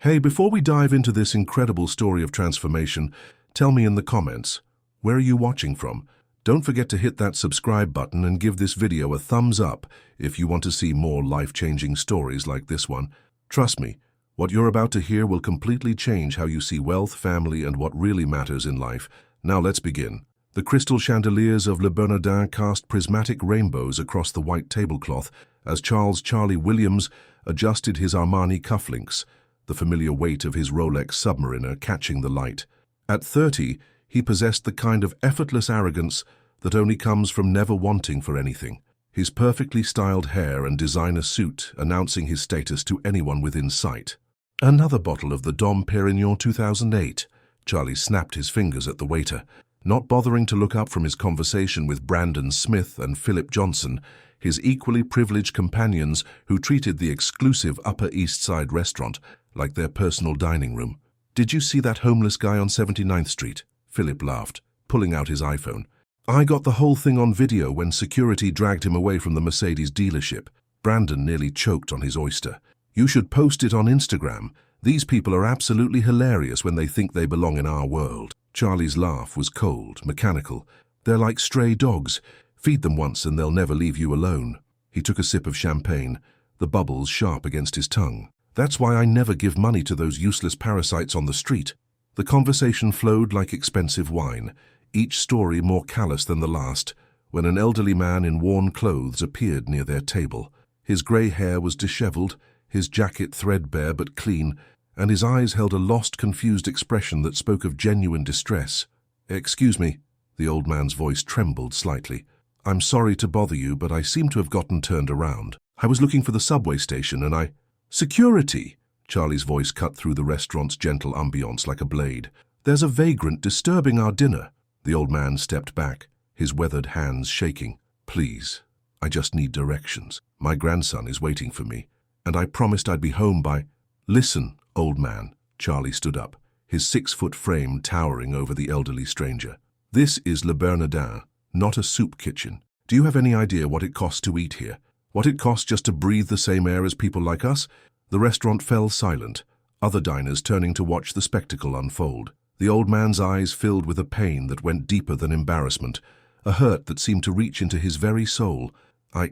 Hey, before we dive into this incredible story of transformation, tell me in the comments, where are you watching from? Don't forget to hit that subscribe button and give this video a thumbs up if you want to see more life-changing stories like this one. Trust me, what you're about to hear will completely change how you see wealth, family, and what really matters in life. Now let's begin. The crystal chandeliers of Le Bernardin cast prismatic rainbows across the white tablecloth as Charlie Williams adjusted his Armani cufflinks, the familiar weight of his Rolex Submariner catching the light. At 30, he possessed the kind of effortless arrogance that only comes from never wanting for anything. His perfectly styled hair and designer suit announcing his status to anyone within sight. Another bottle of the Dom Perignon 2008. Charlie snapped his fingers at the waiter, not bothering to look up from his conversation with Brandon Smith and Philip Johnson, his equally privileged companions who treated the exclusive Upper East Side restaurant like their personal dining room. "Did you see that homeless guy on 79th Street? Philip laughed, pulling out his iPhone. "I got the whole thing on video when security dragged him away from the Mercedes dealership." Brandon nearly choked on his oyster. "You should post it on Instagram. These people are absolutely hilarious when they think they belong in our world." Charlie's laugh was cold, mechanical. "They're like stray dogs. Feed them once and they'll never leave you alone." He took a sip of champagne, the bubbles sharp against his tongue. "That's why I never give money to those useless parasites on the street." The conversation flowed like expensive wine, each story more callous than the last, when an elderly man in worn clothes appeared near their table. His grey hair was disheveled, his jacket threadbare but clean, and his eyes held a lost, confused expression that spoke of genuine distress. "Excuse me," the old man's voice trembled slightly. "I'm sorry to bother you, but I seem to have gotten turned around. I was looking for the subway station and I—" "Security!" Charlie's voice cut through the restaurant's gentle ambience like a blade. "There's a vagrant disturbing our dinner." The old man stepped back, his weathered hands shaking. "Please, I just need directions. My grandson is waiting for me, and I promised I'd be home by—" "Listen, old man." Charlie stood up, his 6-foot frame towering over the elderly stranger. "This is Le Bernardin, not a soup kitchen. Do you have any idea what it costs to eat here? What it costs just to breathe the same air as people like us?" The restaurant fell silent, other diners turning to watch the spectacle unfold. The old man's eyes filled with a pain that went deeper than embarrassment, a hurt that seemed to reach into his very soul. I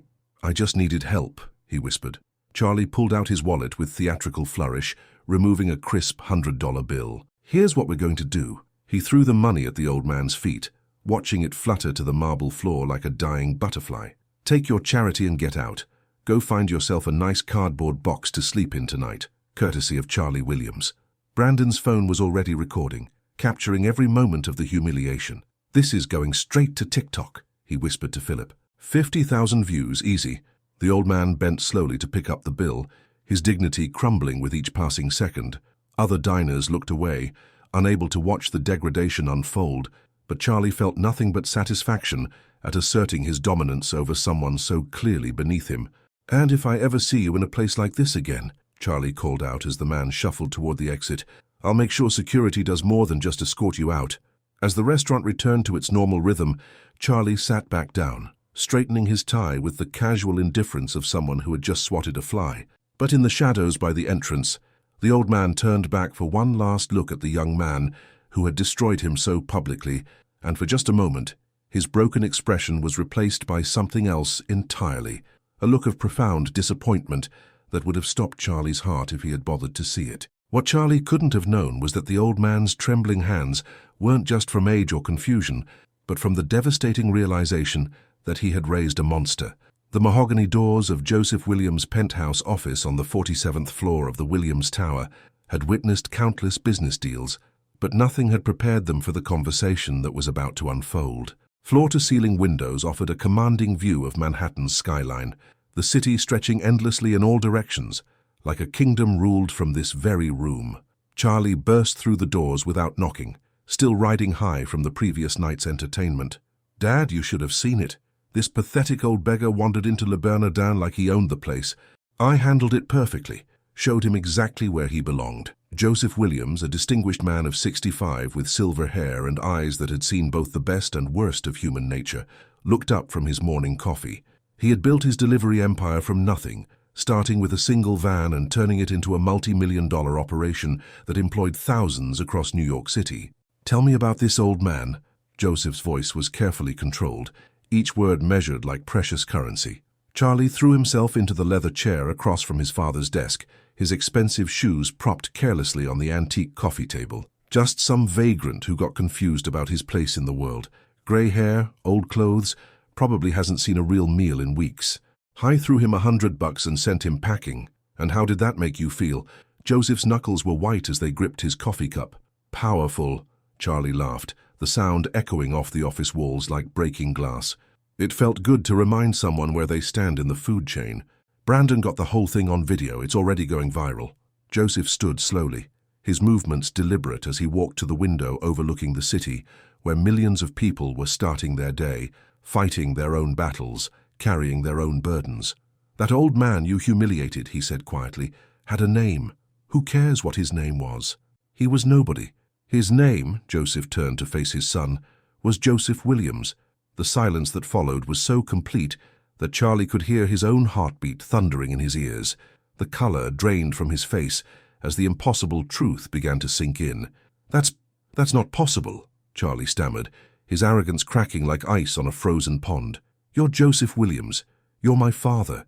just needed help," he whispered. Charlie pulled out his wallet with theatrical flourish, removing a crisp $100 bill. "Here's what we're going to do." He threw the money at the old man's feet, watching it flutter to the marble floor like a dying butterfly. "Take your charity and get out. Go find yourself a nice cardboard box to sleep in tonight, courtesy of Charlie Williams." Brandon's phone was already recording, capturing every moment of the humiliation. "This is going straight to TikTok," he whispered to Philip. 50,000 views, easy." The old man bent slowly to pick up the bill, his dignity crumbling with each passing second. Other diners looked away, unable to watch the degradation unfold, but Charlie felt nothing but satisfaction at asserting his dominance over someone so clearly beneath him. "And if I ever see you in a place like this again," Charlie called out as the man shuffled toward the exit, "I'll make sure security does more than just escort you out." As the restaurant returned to its normal rhythm, Charlie sat back down, straightening his tie with the casual indifference of someone who had just swatted a fly. But in the shadows by the entrance, the old man turned back for one last look at the young man who had destroyed him so publicly, and for just a moment, his broken expression was replaced by something else entirely. A look of profound disappointment that would have stopped Charlie's heart if he had bothered to see it. What Charlie couldn't have known was that the old man's trembling hands weren't just from age or confusion, but from the devastating realization that he had raised a monster. The mahogany doors of Joseph Williams' penthouse office on the 47th floor of the Williams Tower had witnessed countless business deals, but nothing had prepared them for the conversation that was about to unfold. Floor-to-ceiling windows offered a commanding view of Manhattan's skyline, the city stretching endlessly in all directions, like a kingdom ruled from this very room. Charlie burst through the doors without knocking, still riding high from the previous night's entertainment. "Dad, you should have seen it. This pathetic old beggar wandered into Le Bernardin like he owned the place. I handled it perfectly, showed him exactly where he belonged." Joseph Williams, a distinguished man of 65 with silver hair and eyes that had seen both the best and worst of human nature, looked up from his morning coffee. He had built his delivery empire from nothing, starting with a single van and turning it into a multi-million-dollar operation that employed thousands across New York City. "Tell me about this old man." Joseph's voice was carefully controlled, each word measured like precious currency. Charlie threw himself into the leather chair across from his father's desk, his expensive shoes propped carelessly on the antique coffee table. Just some vagrant who got confused about his place in the world. Grey hair, old clothes, probably hasn't seen a real meal in weeks. I threw him $100 and sent him packing. And how did that make you feel? Joseph's knuckles were white as they gripped his coffee cup. "Powerful," Charlie laughed, the sound echoing off the office walls like breaking glass. It felt good to remind someone where they stand in the food chain. "Brandon got the whole thing on video. It's already going viral." Joseph stood slowly, his movements deliberate as he walked to the window overlooking the city, where millions of people were starting their day, fighting their own battles, carrying their own burdens. "That old man you humiliated," he said quietly, "had a name. Who cares what his name was? He was nobody. His name," Joseph turned to face his son, "was Joseph Williams." The silence that followed was so complete that Charlie could hear his own heartbeat thundering in his ears. The color drained from his face as the impossible truth began to sink in. That's not possible," Charlie stammered, his arrogance cracking like ice on a frozen pond. "You're Joseph Williams. You're my father.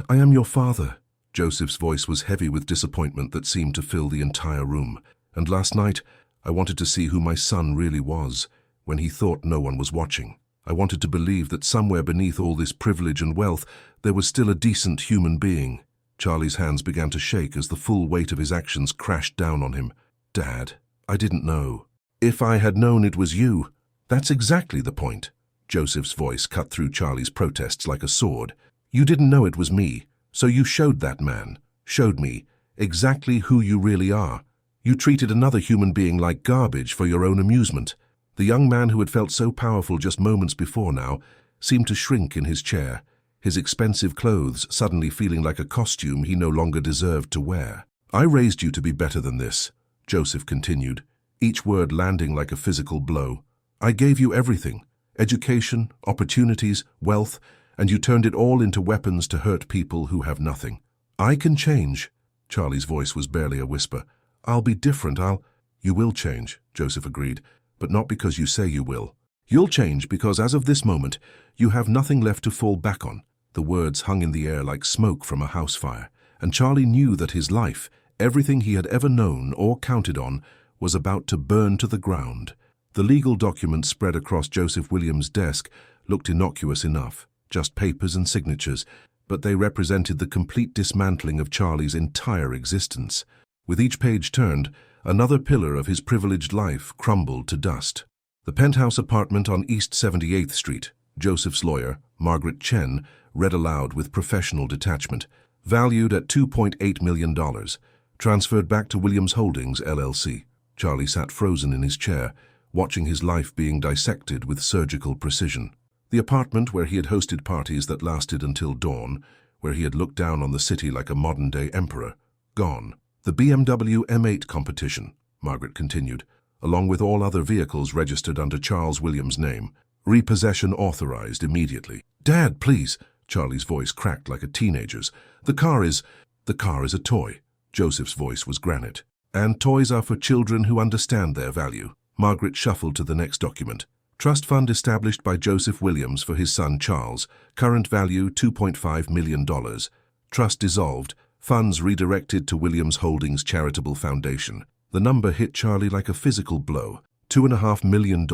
I am your father." Joseph's voice was heavy with disappointment that seemed to fill the entire room. "And last night, I wanted to see who my son really was. When he thought no one was watching. I wanted to believe that somewhere beneath all this privilege and wealth, there was still a decent human being." Charlie's hands began to shake as the full weight of his actions crashed down on him. "Dad, I didn't know." "If I had known it was you." "That's exactly the point." Joseph's voice cut through Charlie's protests like a sword. "You didn't know it was me, so you showed that man, showed me, exactly who you really are. You treated another human being like garbage for your own amusement." The young man who had felt so powerful just moments before now seemed to shrink in his chair, his expensive clothes suddenly feeling like a costume he no longer deserved to wear. "I raised you to be better than this," Joseph continued, each word landing like a physical blow. "I gave you everything, education, opportunities, wealth, and you turned it all into weapons to hurt people who have nothing. I can change." Charlie's voice was barely a whisper. "I'll be different, You will change," Joseph agreed. "But not because you say you will. You'll change because as of this moment, you have nothing left to fall back on." The words hung in the air like smoke from a house fire, and Charlie knew that his life, everything he had ever known or counted on, was about to burn to the ground. The legal documents spread across Joseph Williams' desk looked innocuous enough, just papers and signatures, but they represented the complete dismantling of Charlie's entire existence. With each page turned, another pillar of his privileged life crumbled to dust. The penthouse apartment on East 78th Street, Joseph's lawyer, Margaret Chen, read aloud with professional detachment, valued at $2.8 million, transferred back to Williams Holdings, LLC. Charlie sat frozen in his chair, watching his life being dissected with surgical precision. The apartment where he had hosted parties that lasted until dawn, where he had looked down on the city like a modern-day emperor, gone. "The BMW M8 competition," Margaret continued, "along with all other vehicles registered under Charles Williams' name. Repossession authorized immediately." "Dad, please," Charlie's voice cracked like a teenager's. The car is a toy." Joseph's voice was granite. "And toys are for children who understand their value." Margaret shuffled to the next document. "Trust fund established by Joseph Williams for his son Charles. Current value $2.5 million. Trust dissolved. Funds redirected to Williams Holdings Charitable Foundation." The number hit Charlie like a physical blow. $2.5 million.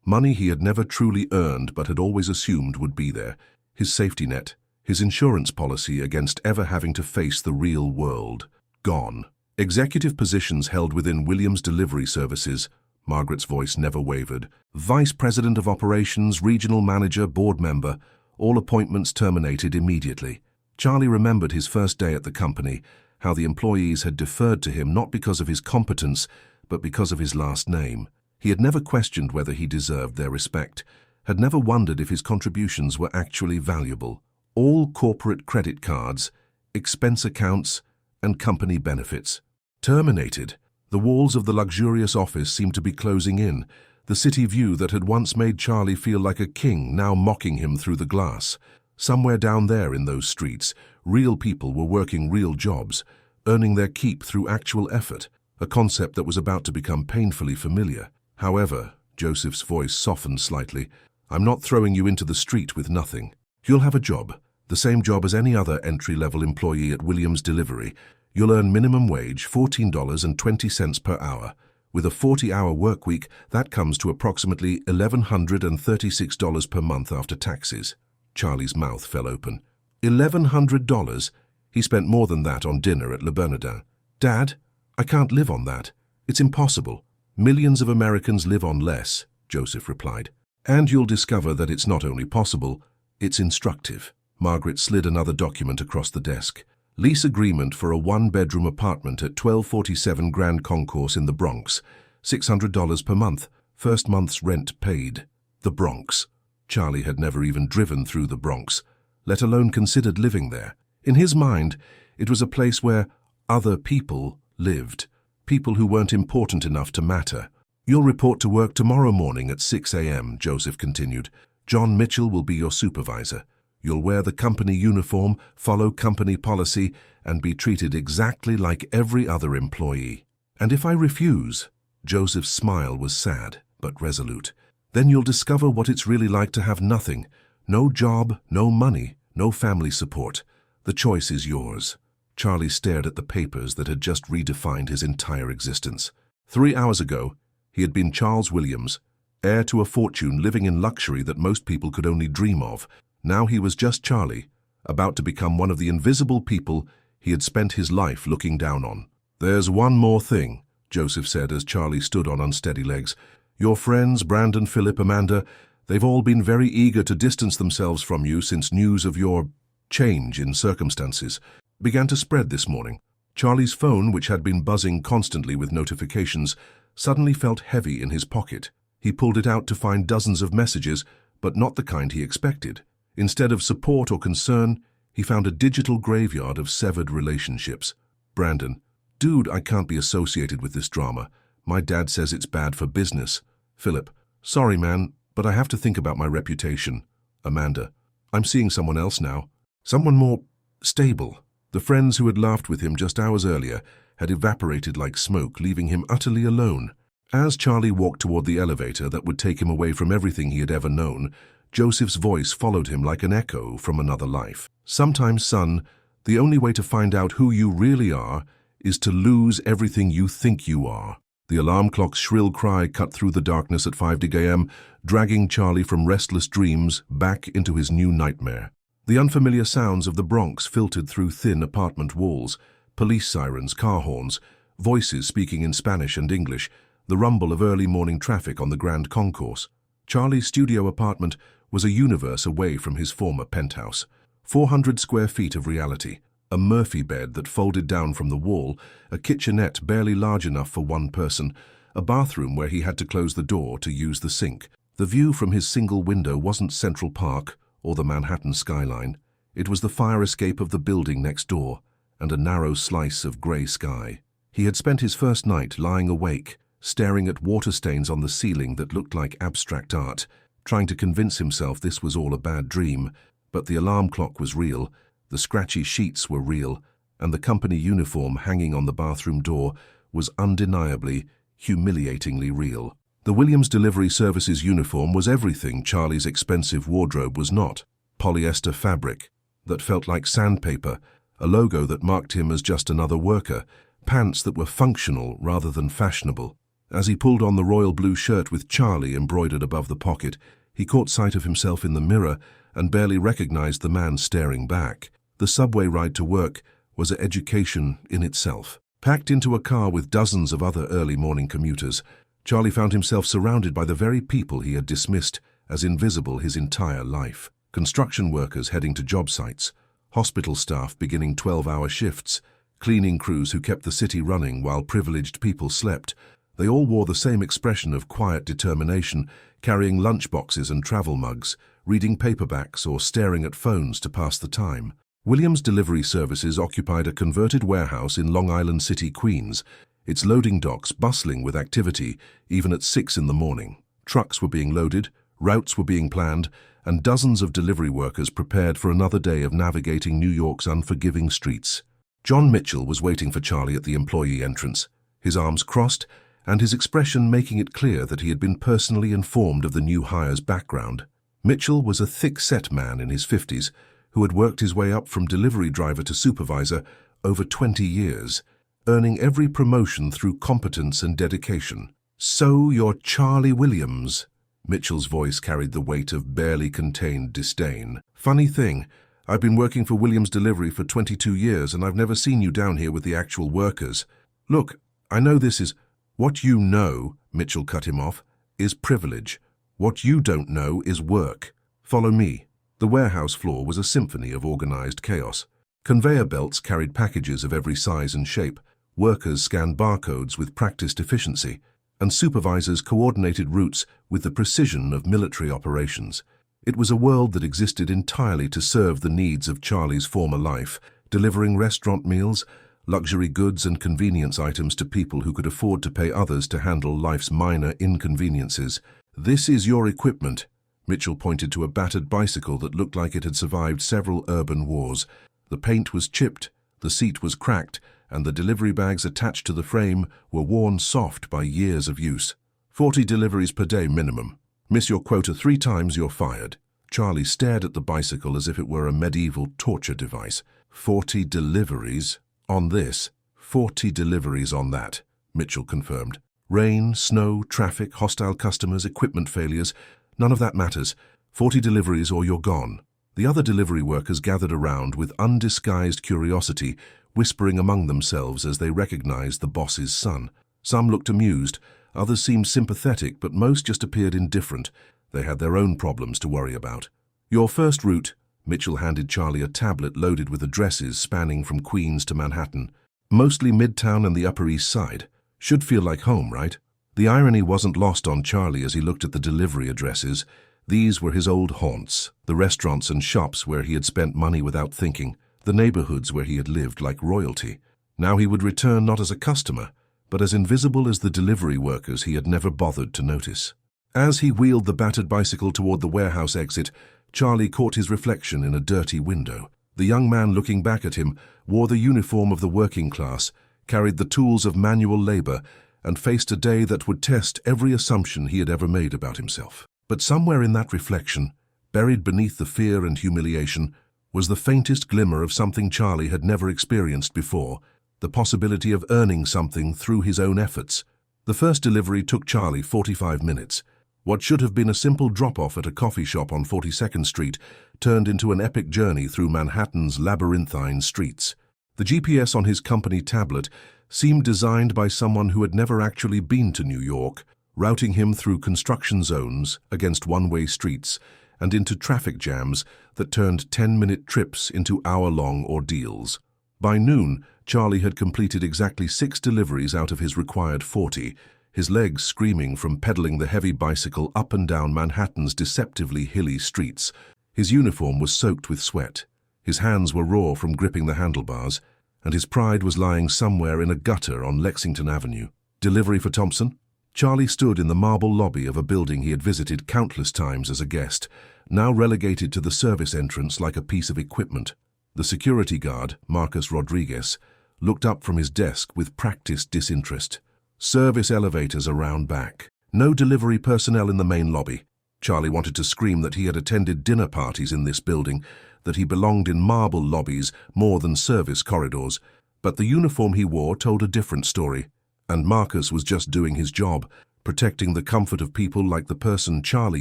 Money he had never truly earned but had always assumed would be there. His safety net, his insurance policy against ever having to face the real world. Gone. Executive positions held within Williams Delivery Services. Margaret's voice never wavered. Vice President of Operations, Regional Manager, Board Member. All appointments terminated immediately. Charlie remembered his first day at the company, how the employees had deferred to him not because of his competence, but because of his last name. He had never questioned whether he deserved their respect, had never wondered if his contributions were actually valuable. All corporate credit cards, expense accounts, and company benefits. Terminated. The walls of the luxurious office seemed to be closing in, the city view that had once made Charlie feel like a king now mocking him through the glass. Somewhere down there in those streets, Real people were working real jobs, earning their keep through actual effort, a concept that was about to become painfully familiar. However, Joseph's voice softened slightly. I'm not throwing you into the street with nothing. You'll have a job, the same job as any other entry-level employee at Williams Delivery. You'll earn minimum wage $14.20 per hour. With a 40-hour work week, that comes to approximately $1,136 per month after taxes. Charlie's mouth fell open. $1,100? He spent more than that on dinner at Le Bernardin. Dad, I can't live on that. It's impossible. Millions of Americans live on less, Joseph replied. And you'll discover that it's not only possible, it's instructive. Margaret slid another document across the desk. Lease agreement for a one-bedroom apartment at 1247 Grand Concourse in the Bronx. $600 per month. First month's rent paid. The Bronx. Charlie had never even driven through the Bronx, let alone considered living there. In his mind, it was a place where other people lived. People who weren't important enough to matter. You'll report to work tomorrow morning at 6 a.m., Joseph continued. John Mitchell will be your supervisor. You'll wear the company uniform, follow company policy, and be treated exactly like every other employee. And if I refuse, Joseph's smile was sad but resolute, then you'll discover what it's really like to have nothing. No job, no money, no family support. The choice is yours. Charlie stared at the papers that had just redefined his entire existence. 3 hours ago, he had been Charles Williams, heir to a fortune, living in luxury that most people could only dream of. Now he was just Charlie, about to become one of the invisible people he had spent his life looking down on. There's one more thing, Joseph said as Charlie stood on unsteady legs. Your friends, Brandon, Philip, Amanda, they've all been very eager to distance themselves from you since news of your change in circumstances began to spread this morning. Charlie's phone, which had been buzzing constantly with notifications, suddenly felt heavy in his pocket. He pulled it out to find dozens of messages, but not the kind he expected. Instead of support or concern, he found a digital graveyard of severed relationships. Brandon, dude, I can't be associated with this drama. My dad says it's bad for business. Philip, sorry man, but I have to think about my reputation. Amanda, I'm seeing someone else now. Someone more stable. The friends who had laughed with him just hours earlier had evaporated like smoke, leaving him utterly alone. As Charlie walked toward the elevator that would take him away from everything he had ever known, Joseph's voice followed him like an echo from another life. Sometimes, son, the only way to find out who you really are is to lose everything you think you are. The alarm clock's shrill cry cut through the darkness at 5 a.m., dragging Charlie from restless dreams back into his new nightmare. The unfamiliar sounds of the Bronx filtered through thin apartment walls, police sirens, car horns, voices speaking in Spanish and English, the rumble of early morning traffic on the Grand Concourse. Charlie's studio apartment was a universe away from his former penthouse. 400 square feet of reality, a Murphy bed that folded down from the wall, a kitchenette barely large enough for one person, a bathroom where he had to close the door to use the sink. The view from his single window wasn't Central Park or the Manhattan skyline. It was the fire escape of the building next door and a narrow slice of grey sky. He had spent his first night lying awake, staring at water stains on the ceiling that looked like abstract art, trying to convince himself this was all a bad dream. But the alarm clock was real, the scratchy sheets were real, and the company uniform hanging on the bathroom door was undeniably, humiliatingly real. The Williams Delivery Services uniform was everything Charlie's expensive wardrobe was not. Polyester fabric that felt like sandpaper, a logo that marked him as just another worker, pants that were functional rather than fashionable. As he pulled on the royal blue shirt with Charlie embroidered above the pocket, he caught sight of himself in the mirror and barely recognized the man staring back. The subway ride to work was an education in itself. Packed into a car with dozens of other early morning commuters, Charlie found himself surrounded by the very people he had dismissed as invisible his entire life. Construction workers heading to job sites, hospital staff beginning 12-hour shifts, cleaning crews who kept the city running while privileged people slept. They all wore the same expression of quiet determination, carrying lunchboxes and travel mugs, reading paperbacks or staring at phones to pass the time. Williams Delivery Services occupied a converted warehouse in Long Island City, Queens, its loading docks bustling with activity even at 6 in the morning. Trucks were being loaded, routes were being planned, and dozens of delivery workers prepared for another day of navigating New York's unforgiving streets. John Mitchell was waiting for Charlie at the employee entrance, his arms crossed, and his expression making it clear that he had been personally informed of the new hire's background. Mitchell was a thick-set man in his 50s who had worked his way up from delivery driver to supervisor over 20 years, earning every promotion through competence and dedication. "So you're Charlie Williams." Mitchell's voice carried the weight of barely contained disdain. "Funny thing, I've been working for Williams Delivery for 22 years and I've never seen you down here with the actual workers. Look, I know this is—" "What you know," Mitchell cut him off, "is privilege. What you don't know is work. Follow me." The warehouse floor was a symphony of organized chaos. Conveyor belts carried packages of every size and shape, workers scanned barcodes with practiced efficiency, and supervisors coordinated routes with the precision of military operations. It was a world that existed entirely to serve the needs of Charlie's former life, delivering restaurant meals, luxury goods and convenience items to people who could afford to pay others to handle life's minor inconveniences. "This is your equipment." Mitchell pointed to a battered bicycle that looked like it had survived several urban wars. The paint was chipped, the seat was cracked, and the delivery bags attached to the frame were worn soft by years of use. 40 deliveries per day minimum. Miss your quota 3 times, you're fired. Charlie stared at the bicycle as if it were a medieval torture device. 40 deliveries on this, 40 deliveries on that, Mitchell confirmed. Rain, snow, traffic, hostile customers, equipment failures, none of that matters. 40 deliveries or you're gone. The other delivery workers gathered around with undisguised curiosity, whispering among themselves as they recognized the boss's son. Some looked amused, others seemed sympathetic, but most just appeared indifferent. They had their own problems to worry about. "Your first route," Mitchell handed Charlie a tablet loaded with addresses spanning from Queens to Manhattan. "Mostly Midtown and the Upper East Side. Should feel like home, right?" The irony wasn't lost on Charlie as he looked at the delivery addresses. These were his old haunts, the restaurants and shops where he had spent money without thinking, the neighborhoods where he had lived like royalty. Now he would return not as a customer, but as invisible as the delivery workers he had never bothered to notice. As he wheeled the battered bicycle toward the warehouse exit, Charlie caught his reflection in a dirty window. The young man looking back at him wore the uniform of the working class, carried the tools of manual labor, and faced a day that would test every assumption he had ever made about himself. But somewhere in that reflection, buried beneath the fear and humiliation, was the faintest glimmer of something Charlie had never experienced before, the possibility of earning something through his own efforts. The first delivery took Charlie 45 minutes. What should have been a simple drop-off at a coffee shop on 42nd Street turned into an epic journey through Manhattan's labyrinthine streets. The GPS on his company tablet seemed designed by someone who had never actually been to New York, routing him through construction zones, against one-way streets, and into traffic jams that turned 10-minute trips into hour-long ordeals. By noon, Charlie had completed exactly 6 deliveries out of his required 40, his legs screaming from pedaling the heavy bicycle up and down Manhattan's deceptively hilly streets. His uniform was soaked with sweat, his hands were raw from gripping the handlebars, and his pride was lying somewhere in a gutter on Lexington Avenue. "Delivery for Thompson?" Charlie stood in the marble lobby of a building he had visited countless times as a guest, now relegated to the service entrance like a piece of equipment. The security guard, Marcus Rodriguez, looked up from his desk with practiced disinterest. "Service elevators around back. No delivery personnel in the main lobby." Charlie wanted to scream that he had attended dinner parties in this building, that he belonged in marble lobbies more than service corridors, but the uniform he wore told a different story. And Marcus was just doing his job, protecting the comfort of people like the person Charlie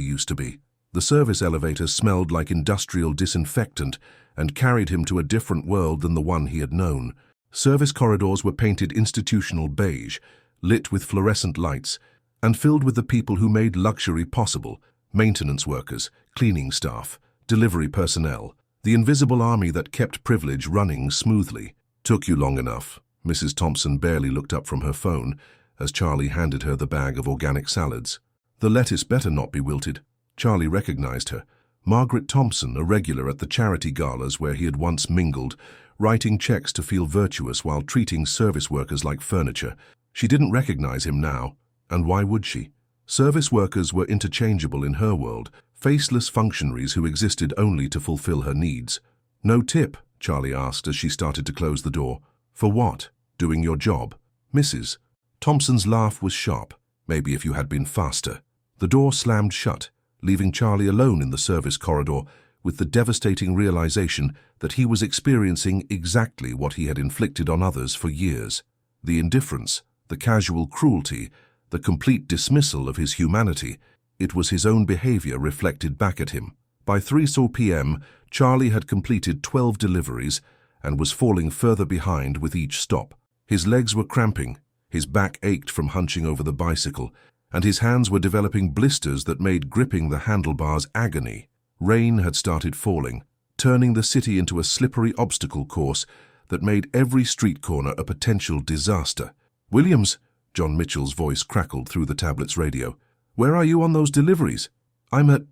used to be. The service elevator smelled like industrial disinfectant and carried him to a different world than the one he had known. Service corridors were painted institutional beige, lit with fluorescent lights, and filled with the people who made luxury possible: maintenance workers, cleaning staff, delivery personnel, the invisible army that kept privilege running smoothly. "Took you long enough." Mrs. Thompson barely looked up from her phone as Charlie handed her the bag of organic salads. "The lettuce better not be wilted." Charlie recognized her. Margaret Thompson, a regular at the charity galas where he had once mingled, writing checks to feel virtuous while treating service workers like furniture. She didn't recognize him now, and why would she? Service workers were interchangeable in her world, faceless functionaries who existed only to fulfill her needs. "No tip?" Charlie asked as she started to close the door. "For what? Doing your job?" "Mrs." Thompson's laugh was sharp. "Maybe if you had been faster." The door slammed shut, leaving Charlie alone in the service corridor with the devastating realization that he was experiencing exactly what he had inflicted on others for years. The indifference, the casual cruelty, the complete dismissal of his humanity. It was his own behavior reflected back at him. By 3 p.m., Charlie had completed 12 deliveries and was falling further behind with each stop. His legs were cramping, his back ached from hunching over the bicycle, and his hands were developing blisters that made gripping the handlebars agony. Rain had started falling, turning the city into a slippery obstacle course that made every street corner a potential disaster. "Williams," John Mitchell's voice crackled through the tablet's radio. "Where are you on those deliveries?" "I'm at,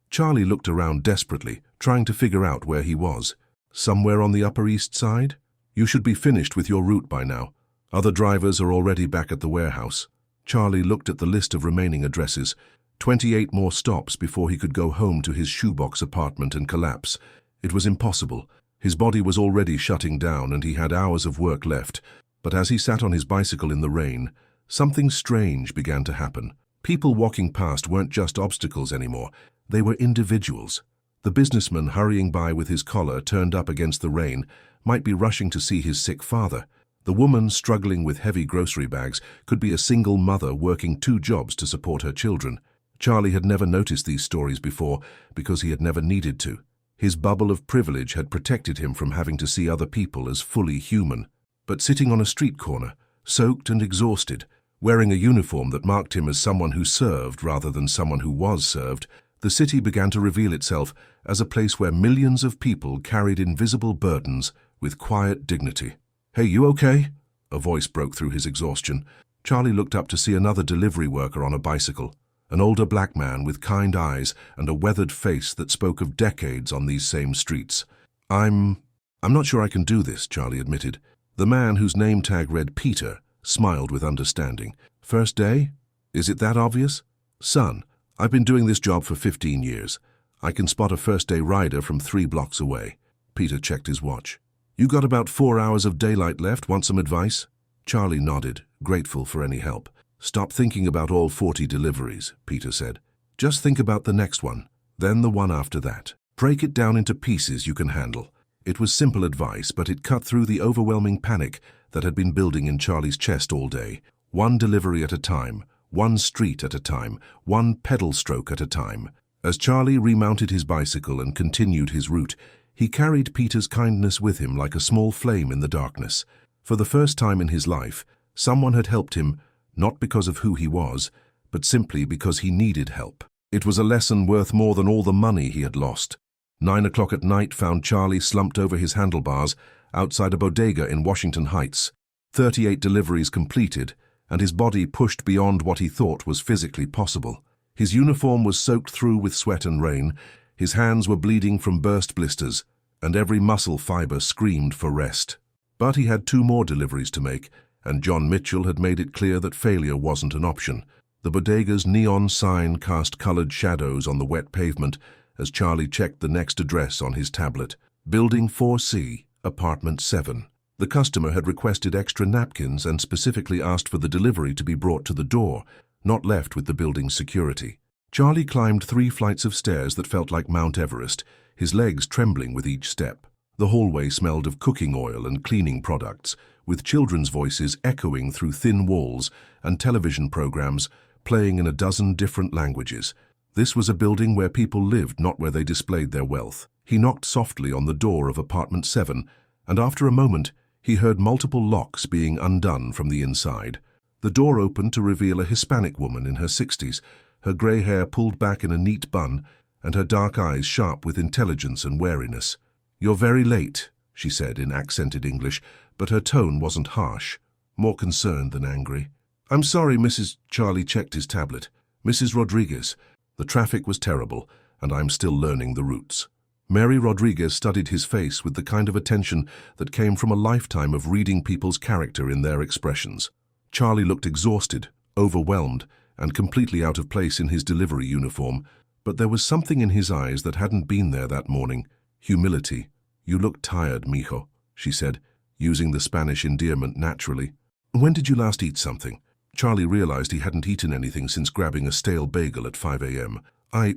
Charlie looked around desperately, trying to figure out where he was. "Somewhere on the Upper East Side? You should be finished with your route by now. Other drivers are already back at the warehouse." Charlie looked at the list of remaining addresses. 28 more stops before he could go home to his shoebox apartment and collapse. It was impossible. His body was already shutting down and he had hours of work left. But as he sat on his bicycle in the rain, something strange began to happen. People walking past weren't just obstacles anymore. They were individuals. The businessman hurrying by with his collar turned up against the rain might be rushing to see his sick father. The woman struggling with heavy grocery bags could be a single mother working 2 jobs to support her children. Charlie had never noticed these stories before because he had never needed to. His bubble of privilege had protected him from having to see other people as fully human. But sitting on a street corner, soaked and exhausted, wearing a uniform that marked him as someone who served rather than someone who was served, the city began to reveal itself as a place where millions of people carried invisible burdens with quiet dignity. "Hey, you okay?" A voice broke through his exhaustion. Charlie looked up to see another delivery worker on a bicycle. An older black man with kind eyes and a weathered face that spoke of decades on these same streets. I'm not sure I can do this," Charlie admitted. The man, whose name tag read Peter, smiled with understanding. "First day? Is it that obvious?" "Son, I've been doing this job for 15 years. I can spot a first-day rider from 3 blocks away." Peter checked his watch. "You got about 4 hours of daylight left. Want some advice?" Charlie nodded, grateful for any help. "Stop thinking about all 40 deliveries," Peter said. "Just think about the next one, then the one after that. Break it down into pieces you can handle." It was simple advice, but it cut through the overwhelming panic that had been building in Charlie's chest all day. One delivery at a time, one street at a time, one pedal stroke at a time. As Charlie remounted his bicycle and continued his route, he carried Peter's kindness with him like a small flame in the darkness. For the first time in his life, someone had helped him, not because of who he was, but simply because he needed help. It was a lesson worth more than all the money he had lost. 9 o'clock at night found Charlie slumped over his handlebars outside a bodega in Washington Heights. 38 deliveries completed, and his body pushed beyond what he thought was physically possible. His uniform was soaked through with sweat and rain, his hands were bleeding from burst blisters, and every muscle fiber screamed for rest. But he had 2 more deliveries to make, and John Mitchell had made it clear that failure wasn't an option. The bodega's neon sign cast colored shadows on the wet pavement as Charlie checked the next address on his tablet. Building 4C, Apartment 7. The customer had requested extra napkins and specifically asked for the delivery to be brought to the door, not left with the building's security. Charlie climbed 3 flights of stairs that felt like Mount Everest, his legs trembling with each step. The hallway smelled of cooking oil and cleaning products, with children's voices echoing through thin walls and television programs playing in a dozen different languages. This was a building where people lived, not where they displayed their wealth. He knocked softly on the door of Apartment 7, and after a moment, he heard multiple locks being undone from the inside. The door opened to reveal a Hispanic woman in her 60s, her grey hair pulled back in a neat bun, and her dark eyes sharp with intelligence and wariness. "You're very late," she said in accented English, but her tone wasn't harsh, more concerned than angry. "I'm sorry, Mrs." Charlie checked his tablet. "Mrs. Rodriguez. The traffic was terrible, and I'm still learning the routes." Mary Rodriguez studied his face with the kind of attention that came from a lifetime of reading people's character in their expressions. Charlie looked exhausted, overwhelmed, and completely out of place in his delivery uniform, but there was something in his eyes that hadn't been there that morning. Humility. "You look tired, mijo," she said, using the Spanish endearment naturally. "When did you last eat something?" Charlie realized he hadn't eaten anything since grabbing a stale bagel at 5 a.m. I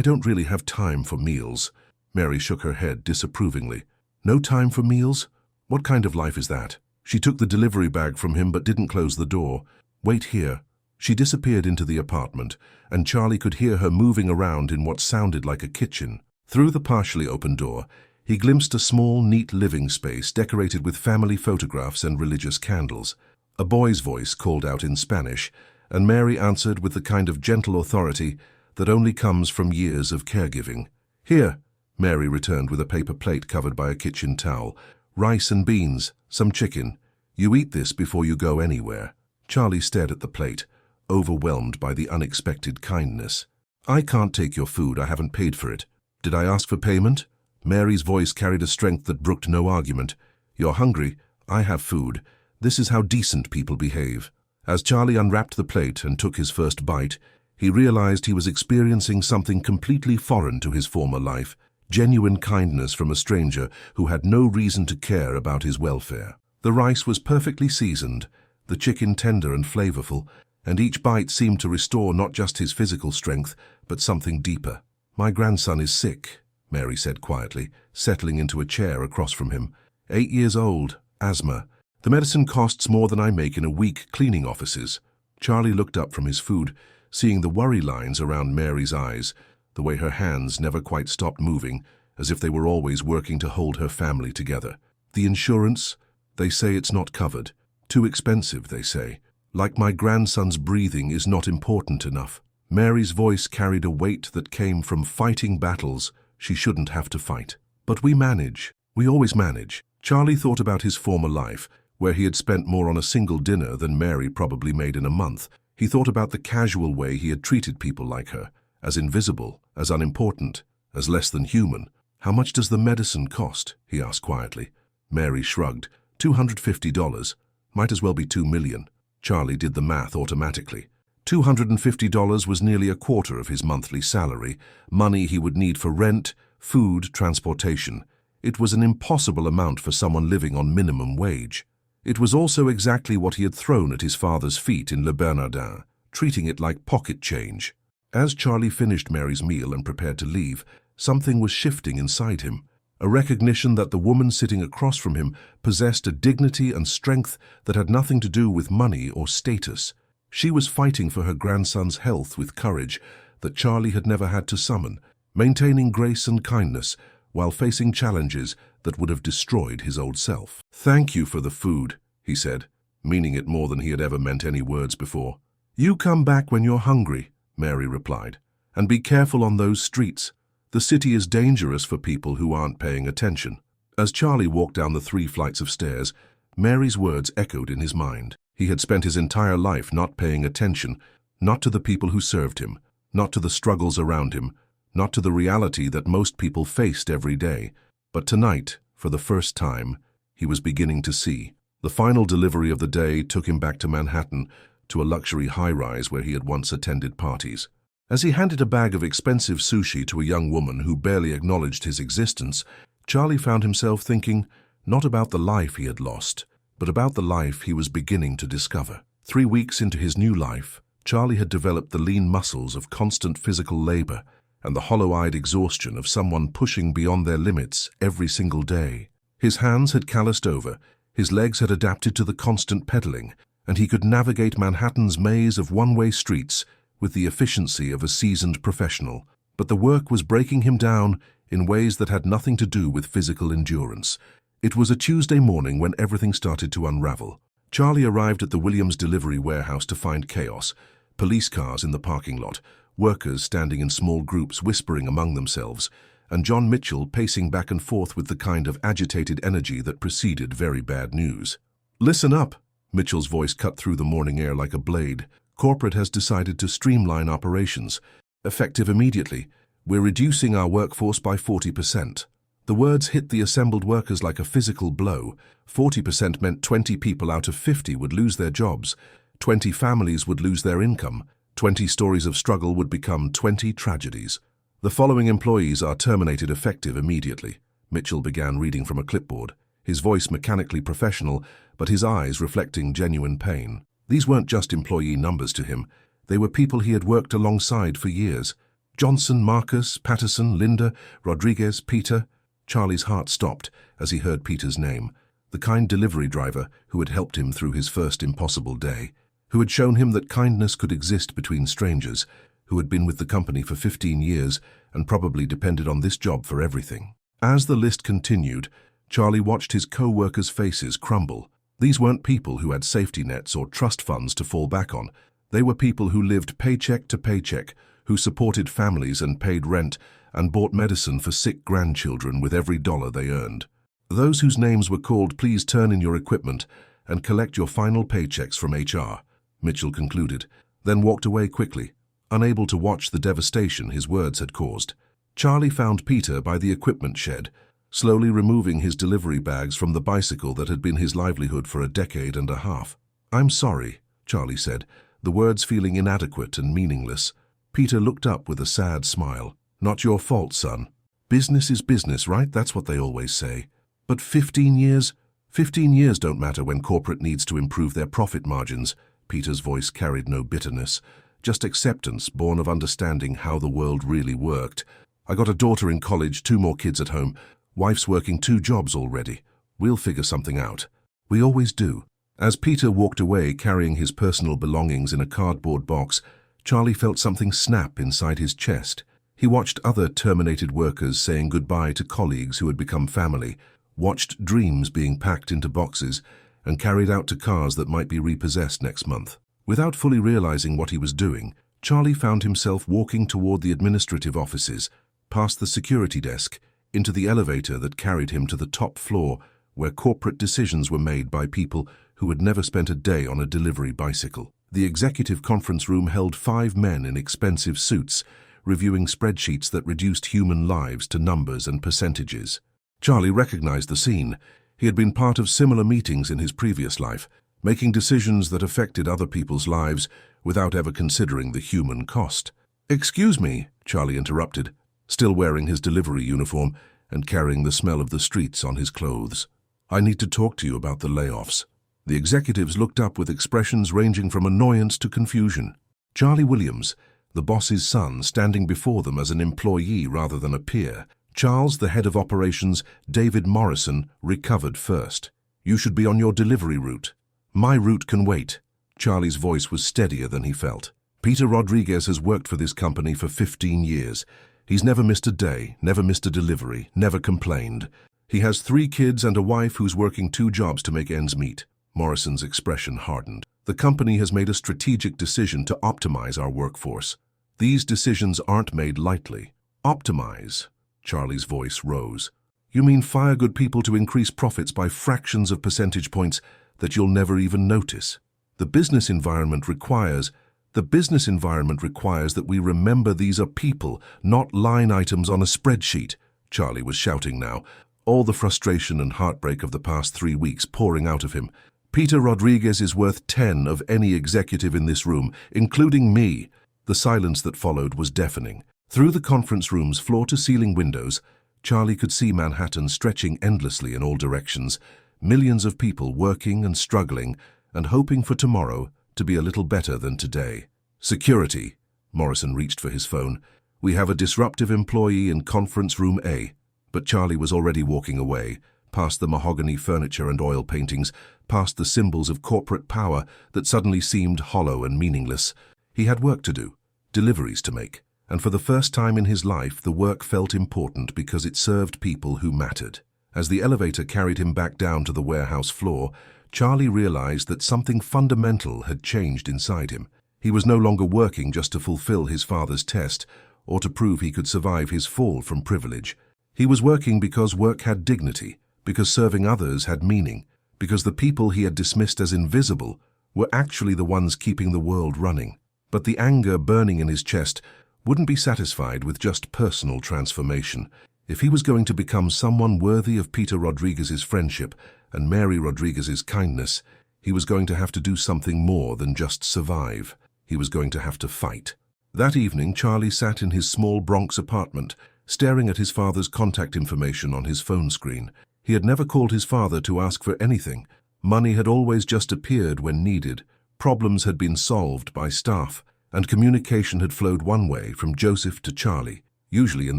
don't really have time for meals." Mary shook her head disapprovingly. "No time for meals? What kind of life is that?" She took the delivery bag from him but didn't close the door. "Wait here." She disappeared into the apartment, and Charlie could hear her moving around in what sounded like a kitchen. Through the partially open door, he glimpsed a small, neat living space decorated with family photographs and religious candles. A boy's voice called out in Spanish, and Mary answered with the kind of gentle authority that only comes from years of caregiving. "Here," Mary returned with a paper plate covered by a kitchen towel. "Rice and beans, some chicken. You eat this before you go anywhere." Charlie stared at the plate, overwhelmed by the unexpected kindness. "I can't take your food, I haven't paid for it. Did I ask for payment?" Mary's voice carried a strength that brooked no argument. "You're hungry, I have food. This is how decent people behave." As Charlie unwrapped the plate and took his first bite, he realized he was experiencing something completely foreign to his former life, genuine kindness from a stranger who had no reason to care about his welfare. The rice was perfectly seasoned, the chicken tender and flavorful, and each bite seemed to restore not just his physical strength, but something deeper. "My grandson is sick," Mary said quietly, settling into a chair across from him. 8 years old, asthma. The medicine costs more than I make in a week cleaning offices." Charlie looked up from his food, seeing the worry lines around Mary's eyes, the way her hands never quite stopped moving, as if they were always working to hold her family together. "The insurance? They say it's not covered. Too expensive, they say. Like my grandson's breathing is not important enough." Mary's voice carried a weight that came from fighting battles she shouldn't have to fight. "But we manage. We always manage." Charlie thought about his former life, where he had spent more on a single dinner than Mary probably made in a month. He thought about the casual way he had treated people like her, as invisible, as unimportant, as less than human. "How much does the medicine cost?" he asked quietly. Mary shrugged. $250. Might as well be $2 million. Charlie did the math automatically. $250 was nearly a quarter of his monthly salary, money he would need for rent, food, transportation. It was an impossible amount for someone living on minimum wage. It was also exactly what he had thrown at his father's feet in Le Bernardin, treating it like pocket change. As Charlie finished Mary's meal and prepared to leave, something was shifting inside him. A recognition that the woman sitting across from him possessed a dignity and strength that had nothing to do with money or status. She was fighting for her grandson's health with courage that Charlie had never had to summon, maintaining grace and kindness while facing challenges that would have destroyed his old self. "Thank you for the food," he said, meaning it more than he had ever meant any words before. "You come back when you're hungry," Mary replied, "and be careful on those streets. The city is dangerous for people who aren't paying attention." As Charlie walked down the 3 flights of stairs, Mary's words echoed in his mind. He had spent his entire life not paying attention, not to the people who served him, not to the struggles around him, not to the reality that most people faced every day. But tonight, for the first time, he was beginning to see. The final delivery of the day took him back to Manhattan, to a luxury high-rise where he had once attended parties. As he handed a bag of expensive sushi to a young woman who barely acknowledged his existence, Charlie found himself thinking not about the life he had lost, but about the life he was beginning to discover. 3 weeks into his new life, Charlie had developed the lean muscles of constant physical labor and the hollow-eyed exhaustion of someone pushing beyond their limits every single day. His hands had calloused over, his legs had adapted to the constant pedaling, and he could navigate Manhattan's maze of one-way streets with the efficiency of a seasoned professional. But the work was breaking him down in ways that had nothing to do with physical endurance. It was a Tuesday morning when everything started to unravel. Charlie arrived at the Williams delivery warehouse to find chaos. Police cars in the parking lot, workers standing in small groups whispering among themselves, and John Mitchell pacing back and forth with the kind of agitated energy that preceded very bad news. "Listen up," Mitchell's voice cut through the morning air like a blade. "Corporate has decided to streamline operations. Effective immediately. We're reducing our workforce by 40%. The words hit the assembled workers like a physical blow. 40% meant 20 people out of 50 would lose their jobs. 20 families would lose their income. 20 stories of struggle would become 20 tragedies. The following employees are terminated effective immediately. Mitchell began reading from a clipboard, his voice mechanically professional, but his eyes reflecting genuine pain. These weren't just employee numbers to him. They were people he had worked alongside for years. Johnson, Marcus, Patterson, Linda, Rodriguez, Peter. Charlie's heart stopped as he heard Peter's name, the kind delivery driver who had helped him through his first impossible day, who had shown him that kindness could exist between strangers, who had been with the company for 15 years and probably depended on this job for everything. As the list continued, Charlie watched his co-workers' faces crumble. These weren't people who had safety nets or trust funds to fall back on. They were people who lived paycheck to paycheck, who supported families and paid rent and bought medicine for sick grandchildren with every dollar they earned. Those whose names were called, "Please turn in your equipment and collect your final paychecks from HR," Mitchell concluded, then walked away quickly, unable to watch the devastation his words had caused. Charlie found Peter by the equipment shed, slowly removing his delivery bags from the bicycle that had been his livelihood for a decade and a half. "I'm sorry," Charlie said, the words feeling inadequate and meaningless. Peter looked up with a sad smile. "Not your fault, son. Business is business, right? That's what they always say. But 15 years? 15 years don't matter when corporate needs to improve their profit margins." Peter's voice carried no bitterness, just acceptance born of understanding how the world really worked. "I got a daughter in college, 2 more kids at home. Wife's working 2 jobs already. We'll figure something out." "We always do." As Peter walked away carrying his personal belongings in a cardboard box, Charlie felt something snap inside his chest. He watched other terminated workers saying goodbye to colleagues who had become family, watched dreams being packed into boxes and carried out to cars that might be repossessed next month. Without fully realizing what he was doing, Charlie found himself walking toward the administrative offices, past the security desk, into the elevator that carried him to the top floor where corporate decisions were made by people who had never spent a day on a delivery bicycle. The executive conference room held 5 men in expensive suits, reviewing spreadsheets that reduced human lives to numbers and percentages. Charlie recognized the scene. He had been part of similar meetings in his previous life, making decisions that affected other people's lives without ever considering the human cost. "Excuse me," Charlie interrupted, still wearing his delivery uniform and carrying the smell of the streets on his clothes. "I need to talk to you about the layoffs." The executives looked up with expressions ranging from annoyance to confusion. Charlie Williams, the boss's son, standing before them as an employee rather than a peer. Charles, the head of operations, David Morrison, recovered first. "You should be on your delivery route." "My route can wait." Charlie's voice was steadier than he felt. "Peter Rodriguez has worked for this company for 15 years. He's never missed a day, never missed a delivery, never complained. He has 3 kids and a wife who's working 2 jobs to make ends meet." Morrison's expression hardened. "The company has made a strategic decision to optimize our workforce. These decisions aren't made lightly." "Optimize?" Charlie's voice rose. "You mean fire good people to increase profits by fractions of percentage points that you'll never even notice? The business environment requires that we remember these are people, not line items on a spreadsheet." Charlie was shouting now, all the frustration and heartbreak of the past 3 weeks pouring out of him. "Peter Rodriguez is worth 10 of any executive in this room, including me." The silence that followed was deafening. Through the conference room's floor-to-ceiling windows, Charlie could see Manhattan stretching endlessly in all directions, millions of people working and struggling and hoping for tomorrow to be a little better than today. "Security." Morrison reached for his phone. "We have a disruptive employee in conference room A." But Charlie was already walking away, past the mahogany furniture and oil paintings, past the symbols of corporate power that suddenly seemed hollow and meaningless. He had work to do, deliveries to make, and for the first time in his life the work felt important because it served people who mattered. As the elevator carried him back down to the warehouse floor, Charlie realized that something fundamental had changed inside him. He was no longer working just to fulfill his father's test or to prove he could survive his fall from privilege. He was working because work had dignity, because serving others had meaning, because the people he had dismissed as invisible were actually the ones keeping the world running. But the anger burning in his chest wouldn't be satisfied with just personal transformation. If he was going to become someone worthy of Peter Rodriguez's friendship and Mary Rodriguez's kindness, he was going to have to do something more than just survive. He was going to have to fight. That evening, Charlie sat in his small Bronx apartment, staring at his father's contact information on his phone screen. He had never called his father to ask for anything. Money had always just appeared when needed. Problems had been solved by staff, and communication had flowed one way from Joseph to Charlie, usually in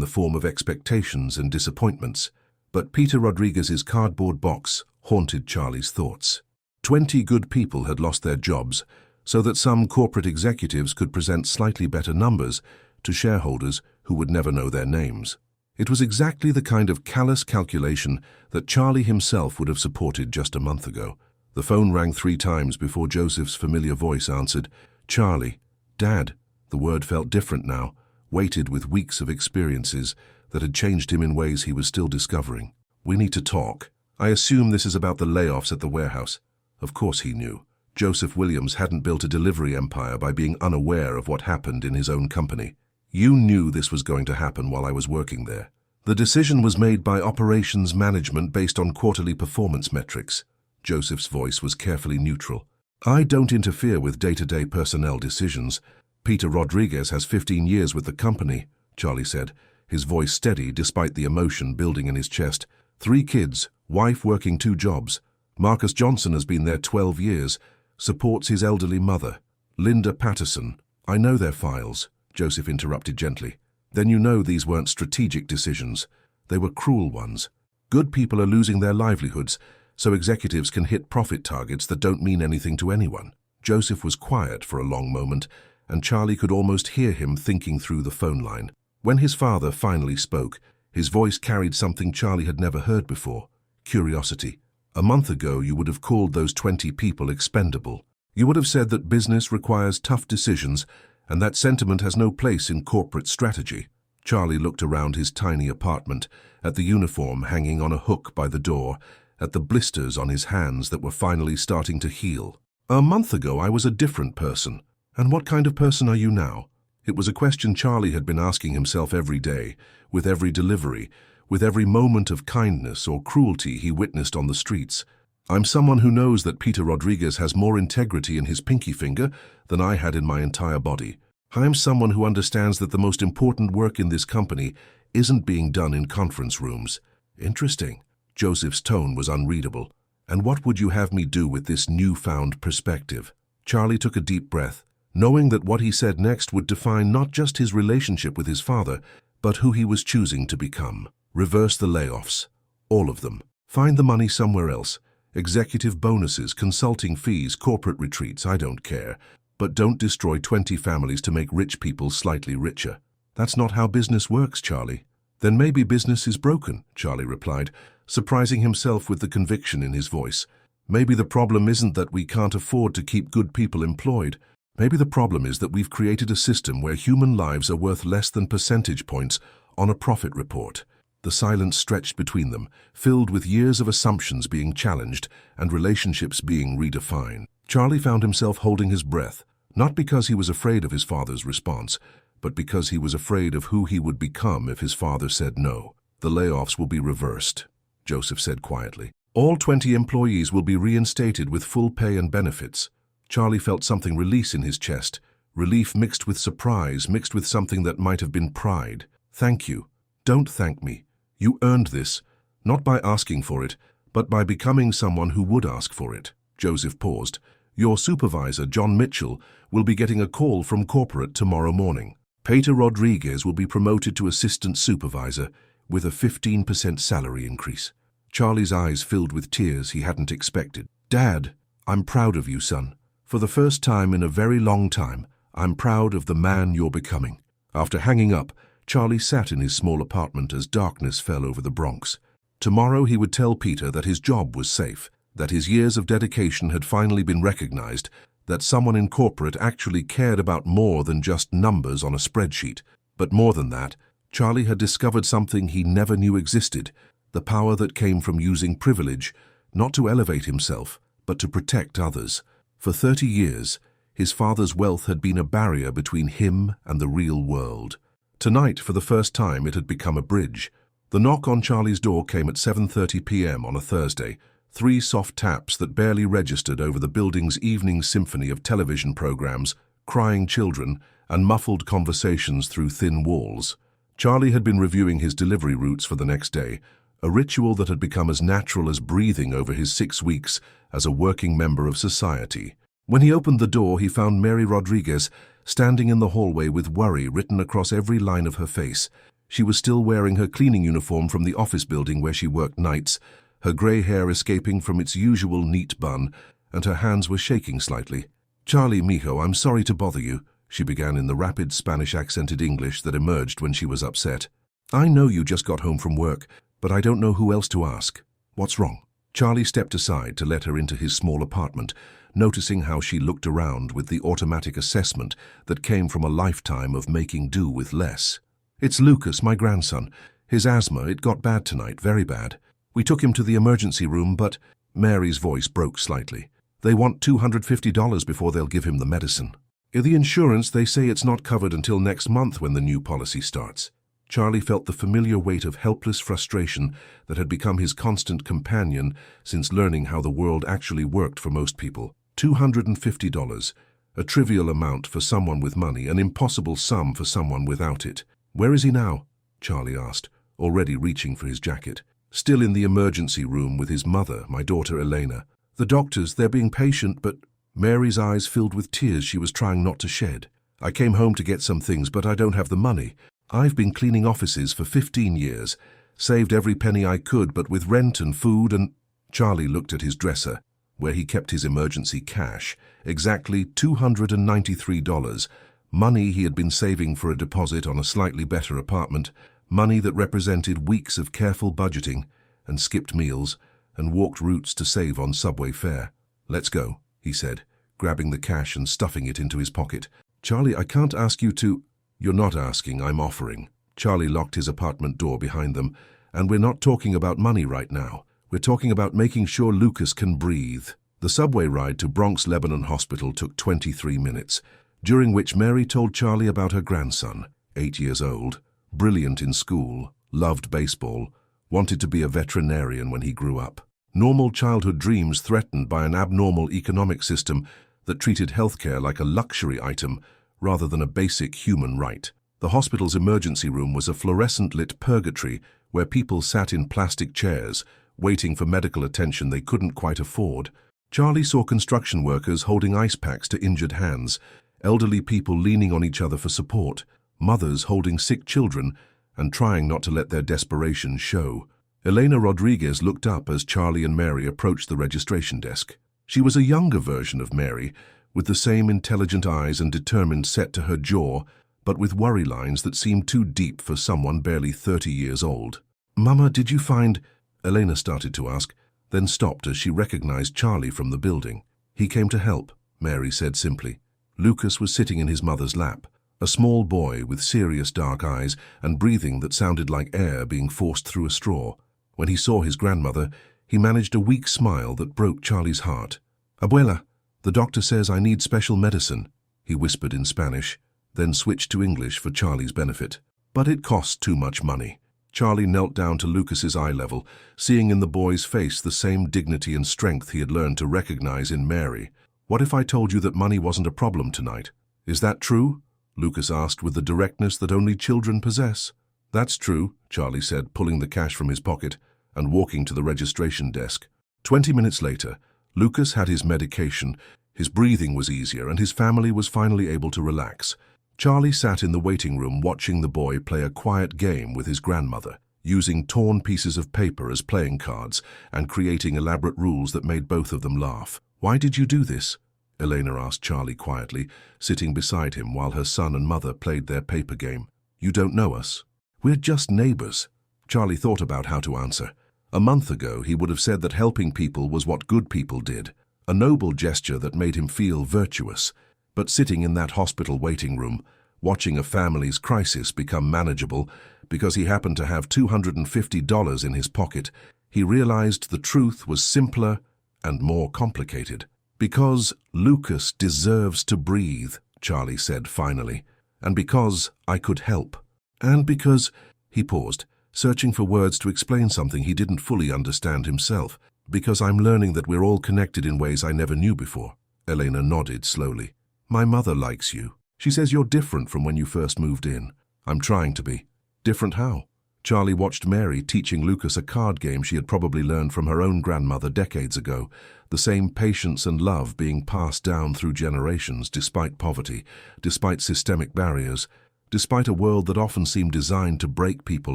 the form of expectations and disappointments. But Peter Rodriguez's cardboard box haunted Charlie's thoughts. 20 good people had lost their jobs, so that some corporate executives could present slightly better numbers to shareholders who would never know their names. It was exactly the kind of callous calculation that Charlie himself would have supported just a month ago. The phone rang 3 times before Joseph's familiar voice answered. "Charlie." "Dad." The word felt different now, weighted with weeks of experiences that had changed him in ways he was still discovering. "We need to talk. I assume this is about the layoffs at the warehouse." Of course he knew. Joseph Williams hadn't built a delivery empire by being unaware of what happened in his own company. "You knew this was going to happen while I was working there. The decision was made by operations management based on quarterly performance metrics." Joseph's voice was carefully neutral. "I don't interfere with day-to-day personnel decisions. Peter Rodriguez has 15 years with the company," Charlie said, his voice steady despite the emotion building in his chest. 3 kids, wife working 2 jobs. Marcus Johnson has been there 12 years, supports his elderly mother. Linda Patterson. "I know their files," Joseph interrupted gently. "Then you know these weren't strategic decisions. They were cruel ones. Good people are losing their livelihoods, so executives can hit profit targets that don't mean anything to anyone." Joseph was quiet for a long moment, and Charlie could almost hear him thinking through the phone line. When his father finally spoke, his voice carried something Charlie had never heard before: curiosity. "A month ago, you would have called those 20 people expendable. You would have said that business requires tough decisions, and that sentiment has no place in corporate strategy." Charlie looked around his tiny apartment, at the uniform hanging on a hook by the door, at the blisters on his hands that were finally starting to heal. "A month ago, I was a different person. And what kind of person are you now?" It was a question Charlie had been asking himself every day, with every delivery, with every moment of kindness or cruelty he witnessed on the streets. "I'm someone who knows that Peter Rodriguez has more integrity in his pinky finger than I had in my entire body. I'm someone who understands that the most important work in this company isn't being done in conference rooms." "Interesting." Joseph's tone was unreadable. "And what would you have me do with this newfound perspective?" Charlie took a deep breath, knowing that what he said next would define not just his relationship with his father, but who he was choosing to become. "Reverse the layoffs. All of them. Find the money somewhere else. Executive bonuses, consulting fees, corporate retreats, I don't care. But don't destroy 20 families to make rich people slightly richer." "That's not how business works, Charlie." "Then maybe business is broken," Charlie replied, surprising himself with the conviction in his voice. "Maybe the problem isn't that we can't afford to keep good people employed. Maybe the problem is that we've created a system where human lives are worth less than percentage points on a profit report." The silence stretched between them, filled with years of assumptions being challenged and relationships being redefined. Charlie found himself holding his breath, not because he was afraid of his father's response, but because he was afraid of who he would become if his father said no. "The layoffs will be reversed," Joseph said quietly. "All 20 employees will be reinstated with full pay and benefits." Charlie felt something release in his chest, relief mixed with surprise, mixed with something that might have been pride. "Thank you. Don't thank me. You earned this, not by asking for it, but by becoming someone who would ask for it." Joseph paused. "Your supervisor, John Mitchell, will be getting a call from corporate tomorrow morning. Peter Rodriguez will be promoted to assistant supervisor with a 15% salary increase." Charlie's eyes filled with tears he hadn't expected. "Dad, I'm proud of you, son. For the first time in a very long time, I'm proud of the man you're becoming." After hanging up, Charlie sat in his small apartment as darkness fell over the Bronx. Tomorrow he would tell Peter that his job was safe, that his years of dedication had finally been recognized, that someone in corporate actually cared about more than just numbers on a spreadsheet. But more than that, Charlie had discovered something he never knew existed, the power that came from using privilege, not to elevate himself, but to protect others. For 30 years, his father's wealth had been a barrier between him and the real world. Tonight, for the first time, it had become a bridge. The knock on Charlie's door came at 7:30 p.m. on a Thursday, 3 soft taps that barely registered over the building's evening symphony of television programs crying children, and muffled conversations through thin walls. Charlie had been reviewing his delivery routes for the next day, a ritual that had become as natural as breathing over his 6 weeks as a working member of society. When he opened the door, he found Mary Rodriguez standing in the hallway with worry written across every line of her face. She was still wearing her cleaning uniform from the office building where she worked nights, her grey hair escaping from its usual neat bun, and her hands were shaking slightly. "Charlie, mijo, I'm sorry to bother you," she began in the rapid Spanish-accented English that emerged when she was upset. "I know you just got home from work, but I don't know who else to ask. What's wrong?" Charlie stepped aside to let her into his small apartment, noticing how she looked around with the automatic assessment that came from a lifetime of making do with less. "It's Lucas, my grandson. His asthma, it got bad tonight, very bad. We took him to the emergency room, but—" Mary's voice broke slightly. "They want $250 before they'll give him the medicine. In the insurance, they say it's not covered until next month when the new policy starts." Charlie felt the familiar weight of helpless frustration that had become his constant companion since learning how the world actually worked for most people. $250, a trivial amount for someone with money, an impossible sum for someone without it. "Where is he now?" Charlie asked, already reaching for his jacket. "Still in the emergency room with his mother, my daughter Elena. The doctors, they're being patient, but—" Mary's eyes filled with tears she was trying not to shed. "I came home to get some things, but I don't have the money. I've been cleaning offices for 15 years, saved every penny I could, but with rent and food and—" Charlie looked at his dresser, where he kept his emergency cash, exactly $293, money he had been saving for a deposit on a slightly better apartment, money that represented weeks of careful budgeting and skipped meals and walked routes to save on subway fare. "Let's go," he said, grabbing the cash and stuffing it into his pocket. "Charlie, I can't ask you to—" "You're not asking, I'm offering." Charlie locked his apartment door behind them. "And we're not talking about money right now. We're talking about making sure Lucas can breathe." The subway ride to Bronx Lebanon Hospital took 23 minutes, during which Mary told Charlie about her grandson, 8 years old, brilliant in school, loved baseball, wanted to be a veterinarian when he grew up. Normal childhood dreams threatened by an abnormal economic system that treated healthcare like a luxury item rather than a basic human right. The hospital's emergency room was a fluorescent-lit purgatory where people sat in plastic chairs, waiting for medical attention they couldn't quite afford. Charlie saw construction workers holding ice packs to injured hands, elderly people leaning on each other for support, mothers holding sick children and trying not to let their desperation show. Elena Rodriguez looked up as Charlie and Mary approached the registration desk. She was a younger version of Mary, with the same intelligent eyes and determined set to her jaw, but with worry lines that seemed too deep for someone barely 30 years old. "Mama, did you find—" Elena started to ask, then stopped as she recognized Charlie from the building. "He came to help," Mary said simply. Lucas was sitting in his mother's lap, a small boy with serious dark eyes and breathing that sounded like air being forced through a straw. When he saw his grandmother, he managed a weak smile that broke Charlie's heart. "Abuela, the doctor says I need special medicine," he whispered in Spanish, then switched to English for Charlie's benefit. "But it costs too much money." Charlie knelt down to Lucas's eye level, seeing in the boy's face the same dignity and strength he had learned to recognize in Mary. "What if I told you that money wasn't a problem tonight? Is that true?" Lucas asked with the directness that only children possess. "That's true," Charlie said, pulling the cash from his pocket and walking to the registration desk. 20 minutes later, Lucas had his medication, his breathing was easier, and his family was finally able to relax. Charlie sat in the waiting room watching the boy play a quiet game with his grandmother, using torn pieces of paper as playing cards and creating elaborate rules that made both of them laugh. "Why did you do this?" Elena asked Charlie quietly, sitting beside him while her son and mother played their paper game. "You don't know us." "We're just neighbors." Charlie thought about how to answer. A month ago, he would have said that helping people was what good people did, a noble gesture that made him feel virtuous. But sitting in that hospital waiting room, watching a family's crisis become manageable because he happened to have $250 in his pocket, he realized the truth was simpler and more complicated. "Because Lucas deserves to breathe," Charlie said finally, "and because I could help. And because—" He paused, searching for words to explain something he didn't fully understand himself. "Because I'm learning that we're all connected in ways I never knew before." Elena nodded slowly. My mother likes you. She says you're different from when you first moved in. I'm trying to be. Different how? Charlie watched Mary teaching Lucas a card game she had probably learned from her own grandmother decades ago, the same patience and love being passed down through generations despite poverty, despite systemic barriers, despite a world that often seemed designed to break people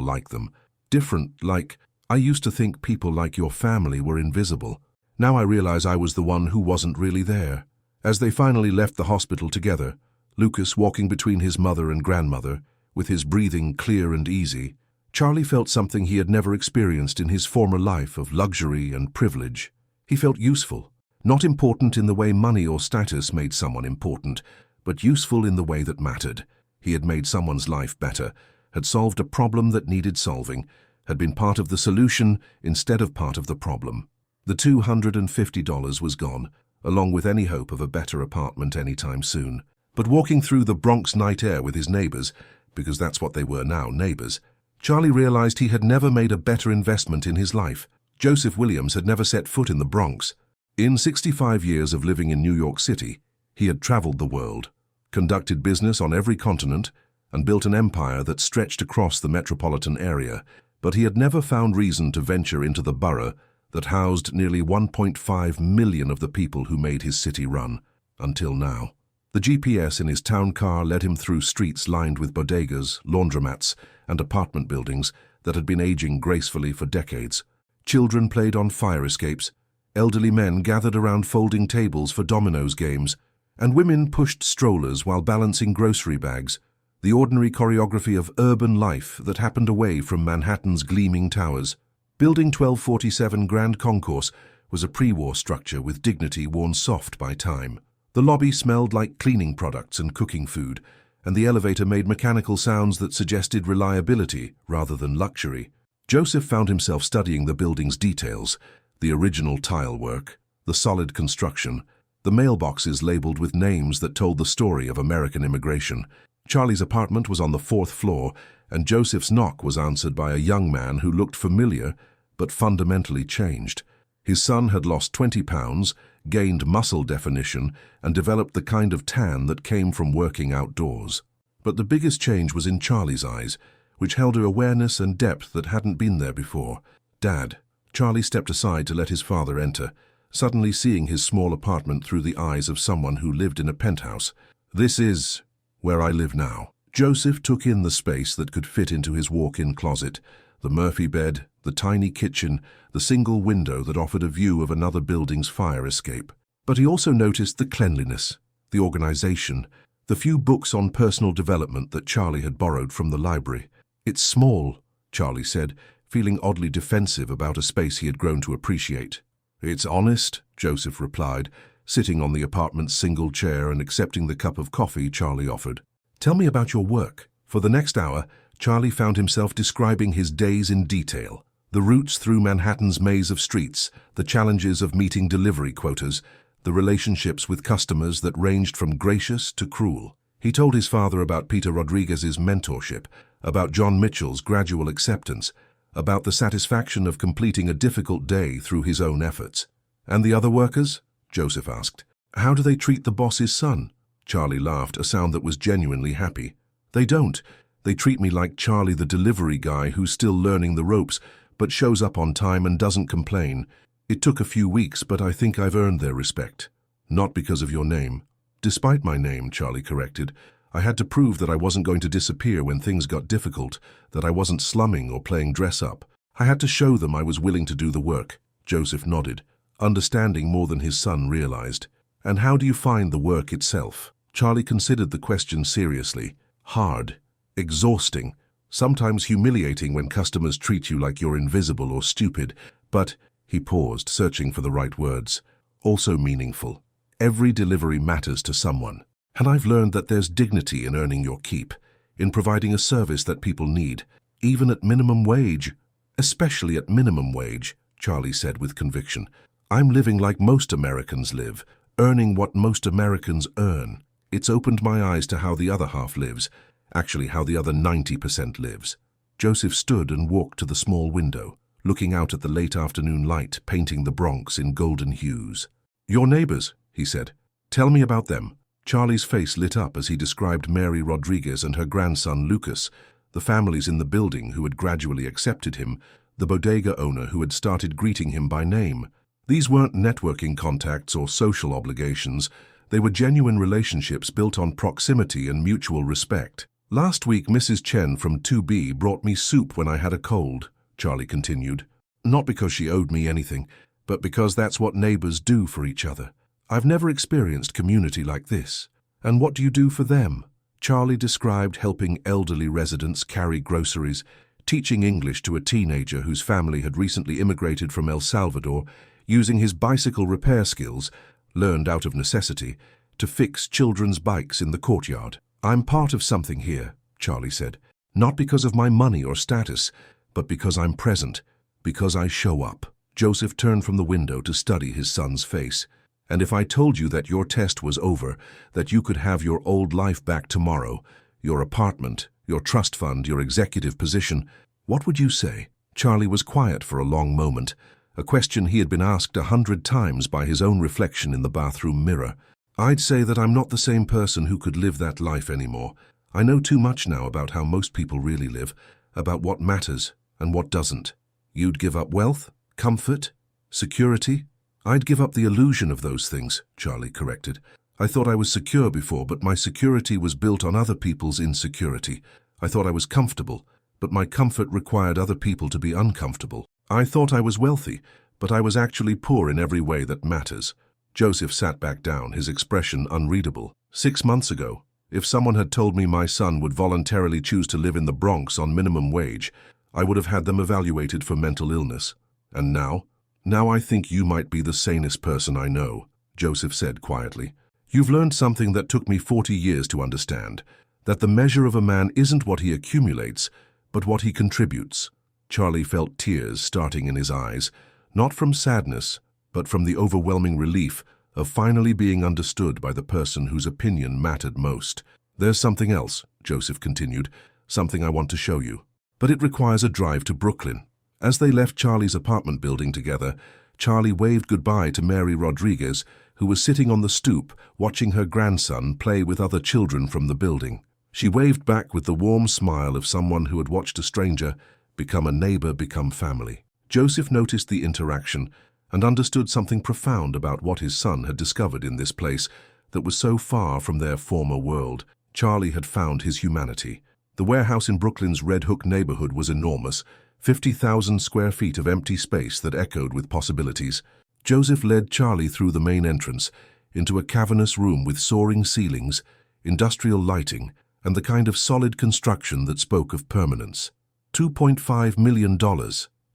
like them. Different, like, I used to think people like your family were invisible. Now I realize I was the one who wasn't really there. As they finally left the hospital together, Lucas walking between his mother and grandmother, with his breathing clear and easy, Charlie felt something he had never experienced in his former life of luxury and privilege. He felt useful, not important in the way money or status made someone important, but useful in the way that mattered. He had made someone's life better, had solved a problem that needed solving, had been part of the solution instead of part of the problem. The $250 was gone, along with any hope of a better apartment anytime soon. But walking through the Bronx night air with his neighbors, because that's what they were now, neighbors, Charlie realized he had never made a better investment in his life. Joseph Williams had never set foot in the Bronx. In 65 years of living in New York City, he had traveled the world, conducted business on every continent, and built an empire that stretched across the metropolitan area, but he had never found reason to venture into the borough that housed nearly 1.5 million of the people who made his city run, until now. The GPS in his town car led him through streets lined with bodegas, laundromats, and apartment buildings that had been aging gracefully for decades. Children played on fire escapes, elderly men gathered around folding tables for dominoes games, and women pushed strollers while balancing grocery bags, the ordinary choreography of urban life that happened away from Manhattan's gleaming towers. Building 1247 Grand Concourse was a pre-war structure with dignity worn soft by time. The lobby smelled like cleaning products and cooking food, and the elevator made mechanical sounds that suggested reliability rather than luxury. Joseph found himself studying the building's details, the original tile work, the solid construction, the mailboxes labeled with names that told the story of American immigration. Charlie's apartment was on the 4th floor, and Joseph's knock was answered by a young man who looked familiar but fundamentally changed. His son had lost 20 pounds, gained muscle definition, and developed the kind of tan that came from working outdoors. But the biggest change was in Charlie's eyes, which held an awareness and depth that hadn't been there before. "Dad." Charlie stepped aside to let his father enter, suddenly seeing his small apartment through the eyes of someone who lived in a penthouse. "This is where I live now." Joseph took in the space that could fit into his walk-in closet, the Murphy bed, the tiny kitchen, the single window that offered a view of another building's fire escape. But he also noticed the cleanliness, the organization, the few books on personal development that Charlie had borrowed from the library. "It's small," Charlie said, feeling oddly defensive about a space he had grown to appreciate. "It's honest," Joseph replied, sitting on the apartment's single chair and accepting the cup of coffee Charlie offered. "Tell me about your work." For the next hour, Charlie found himself describing his days in detail. The routes through Manhattan's maze of streets, the challenges of meeting delivery quotas, the relationships with customers that ranged from gracious to cruel. He told his father about Peter Rodriguez's mentorship, about John Mitchell's gradual acceptance, about the satisfaction of completing a difficult day through his own efforts. "And the other workers?" Joseph asked. "How do they treat the boss's son?" Charlie laughed, a sound that was genuinely happy. "They don't. They treat me like Charlie the delivery guy who's still learning the ropes, but shows up on time and doesn't complain. It took a few weeks, but I think I've earned their respect. Not because of your name." "Despite my name," Charlie corrected. "I had to prove that I wasn't going to disappear when things got difficult, that I wasn't slumming or playing dress-up. I had to show them I was willing to do the work." Joseph nodded, understanding more than his son realized. "And how do you find the work itself?" Charlie considered the question seriously. "Hard, exhausting, sometimes humiliating when customers treat you like you're invisible or stupid, but," he paused, searching for the right words, "also meaningful. Every delivery matters to someone. And I've learned that there's dignity in earning your keep, in providing a service that people need, even at minimum wage." "Especially at minimum wage," Charlie said with conviction. "I'm living like most Americans live, earning what most Americans earn. It's opened my eyes to how the other half lives, actually how the other 90% lives." Joseph stood and walked to the small window, looking out at the late afternoon light painting the Bronx in golden hues. "Your neighbors," he said. "Tell me about them." Charlie's face lit up as he described Mary Rodriguez and her grandson Lucas, the families in the building who had gradually accepted him, the bodega owner who had started greeting him by name. These weren't networking contacts or social obligations. They were genuine relationships built on proximity and mutual respect. "Last week, Mrs. Chen from 2B brought me soup when I had a cold," Charlie continued. "Not because she owed me anything, but because that's what neighbors do for each other. I've never experienced community like this." "And what do you do for them?" Charlie described helping elderly residents carry groceries, teaching English to a teenager whose family had recently immigrated from El Salvador, using his bicycle repair skills, learned out of necessity, to fix children's bikes in the courtyard. "I'm part of something here," Charlie said. "Not because of my money or status, but because I'm present, because I show up." Joseph turned from the window to study his son's face. "And if I told you that your test was over, that you could have your old life back tomorrow, your apartment, your trust fund, your executive position, what would you say?" Charlie was quiet for a long moment, a question he had been asked 100 times by his own reflection in the bathroom mirror. "I'd say that I'm not the same person who could live that life anymore. I know too much now about how most people really live, about what matters and what doesn't." "You'd give up wealth, comfort, security?" "I'd give up the illusion of those things," Charlie corrected. "I thought I was secure before, but my security was built on other people's insecurity. I thought I was comfortable, but my comfort required other people to be uncomfortable. I thought I was wealthy, but I was actually poor in every way that matters." Joseph sat back down, his expression unreadable. 6 months ago, if someone had told me my son would voluntarily choose to live in the Bronx on minimum wage, I would have had them evaluated for mental illness. And now? "Now I think you might be the sanest person I know," Joseph said quietly. "You've learned something that took me 40 years to understand, that the measure of a man isn't what he accumulates, but what he contributes." Charlie felt tears starting in his eyes, not from sadness, but from the overwhelming relief of finally being understood by the person whose opinion mattered most. "There's something else," Joseph continued, "something I want to show you. But it requires a drive to Brooklyn." As they left Charlie's apartment building together, Charlie waved goodbye to Mary Rodriguez, who was sitting on the stoop watching her grandson play with other children from the building. She waved back with the warm smile of someone who had watched a stranger become a neighbor, become family. Joseph noticed the interaction and understood something profound about what his son had discovered in this place that was so far from their former world. Charlie had found his humanity. The warehouse in Brooklyn's Red Hook neighborhood was enormous, 50,000 square feet of empty space that echoed with possibilities. Joseph led Charlie through the main entrance, into a cavernous room with soaring ceilings, industrial lighting, and the kind of solid construction that spoke of permanence. $2.5 million,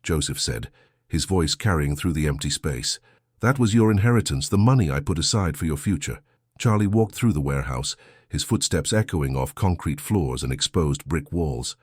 Joseph said, his voice carrying through the empty space. "That was your inheritance, the money I put aside for your future." Charlie walked through the warehouse, his footsteps echoing off concrete floors and exposed brick walls.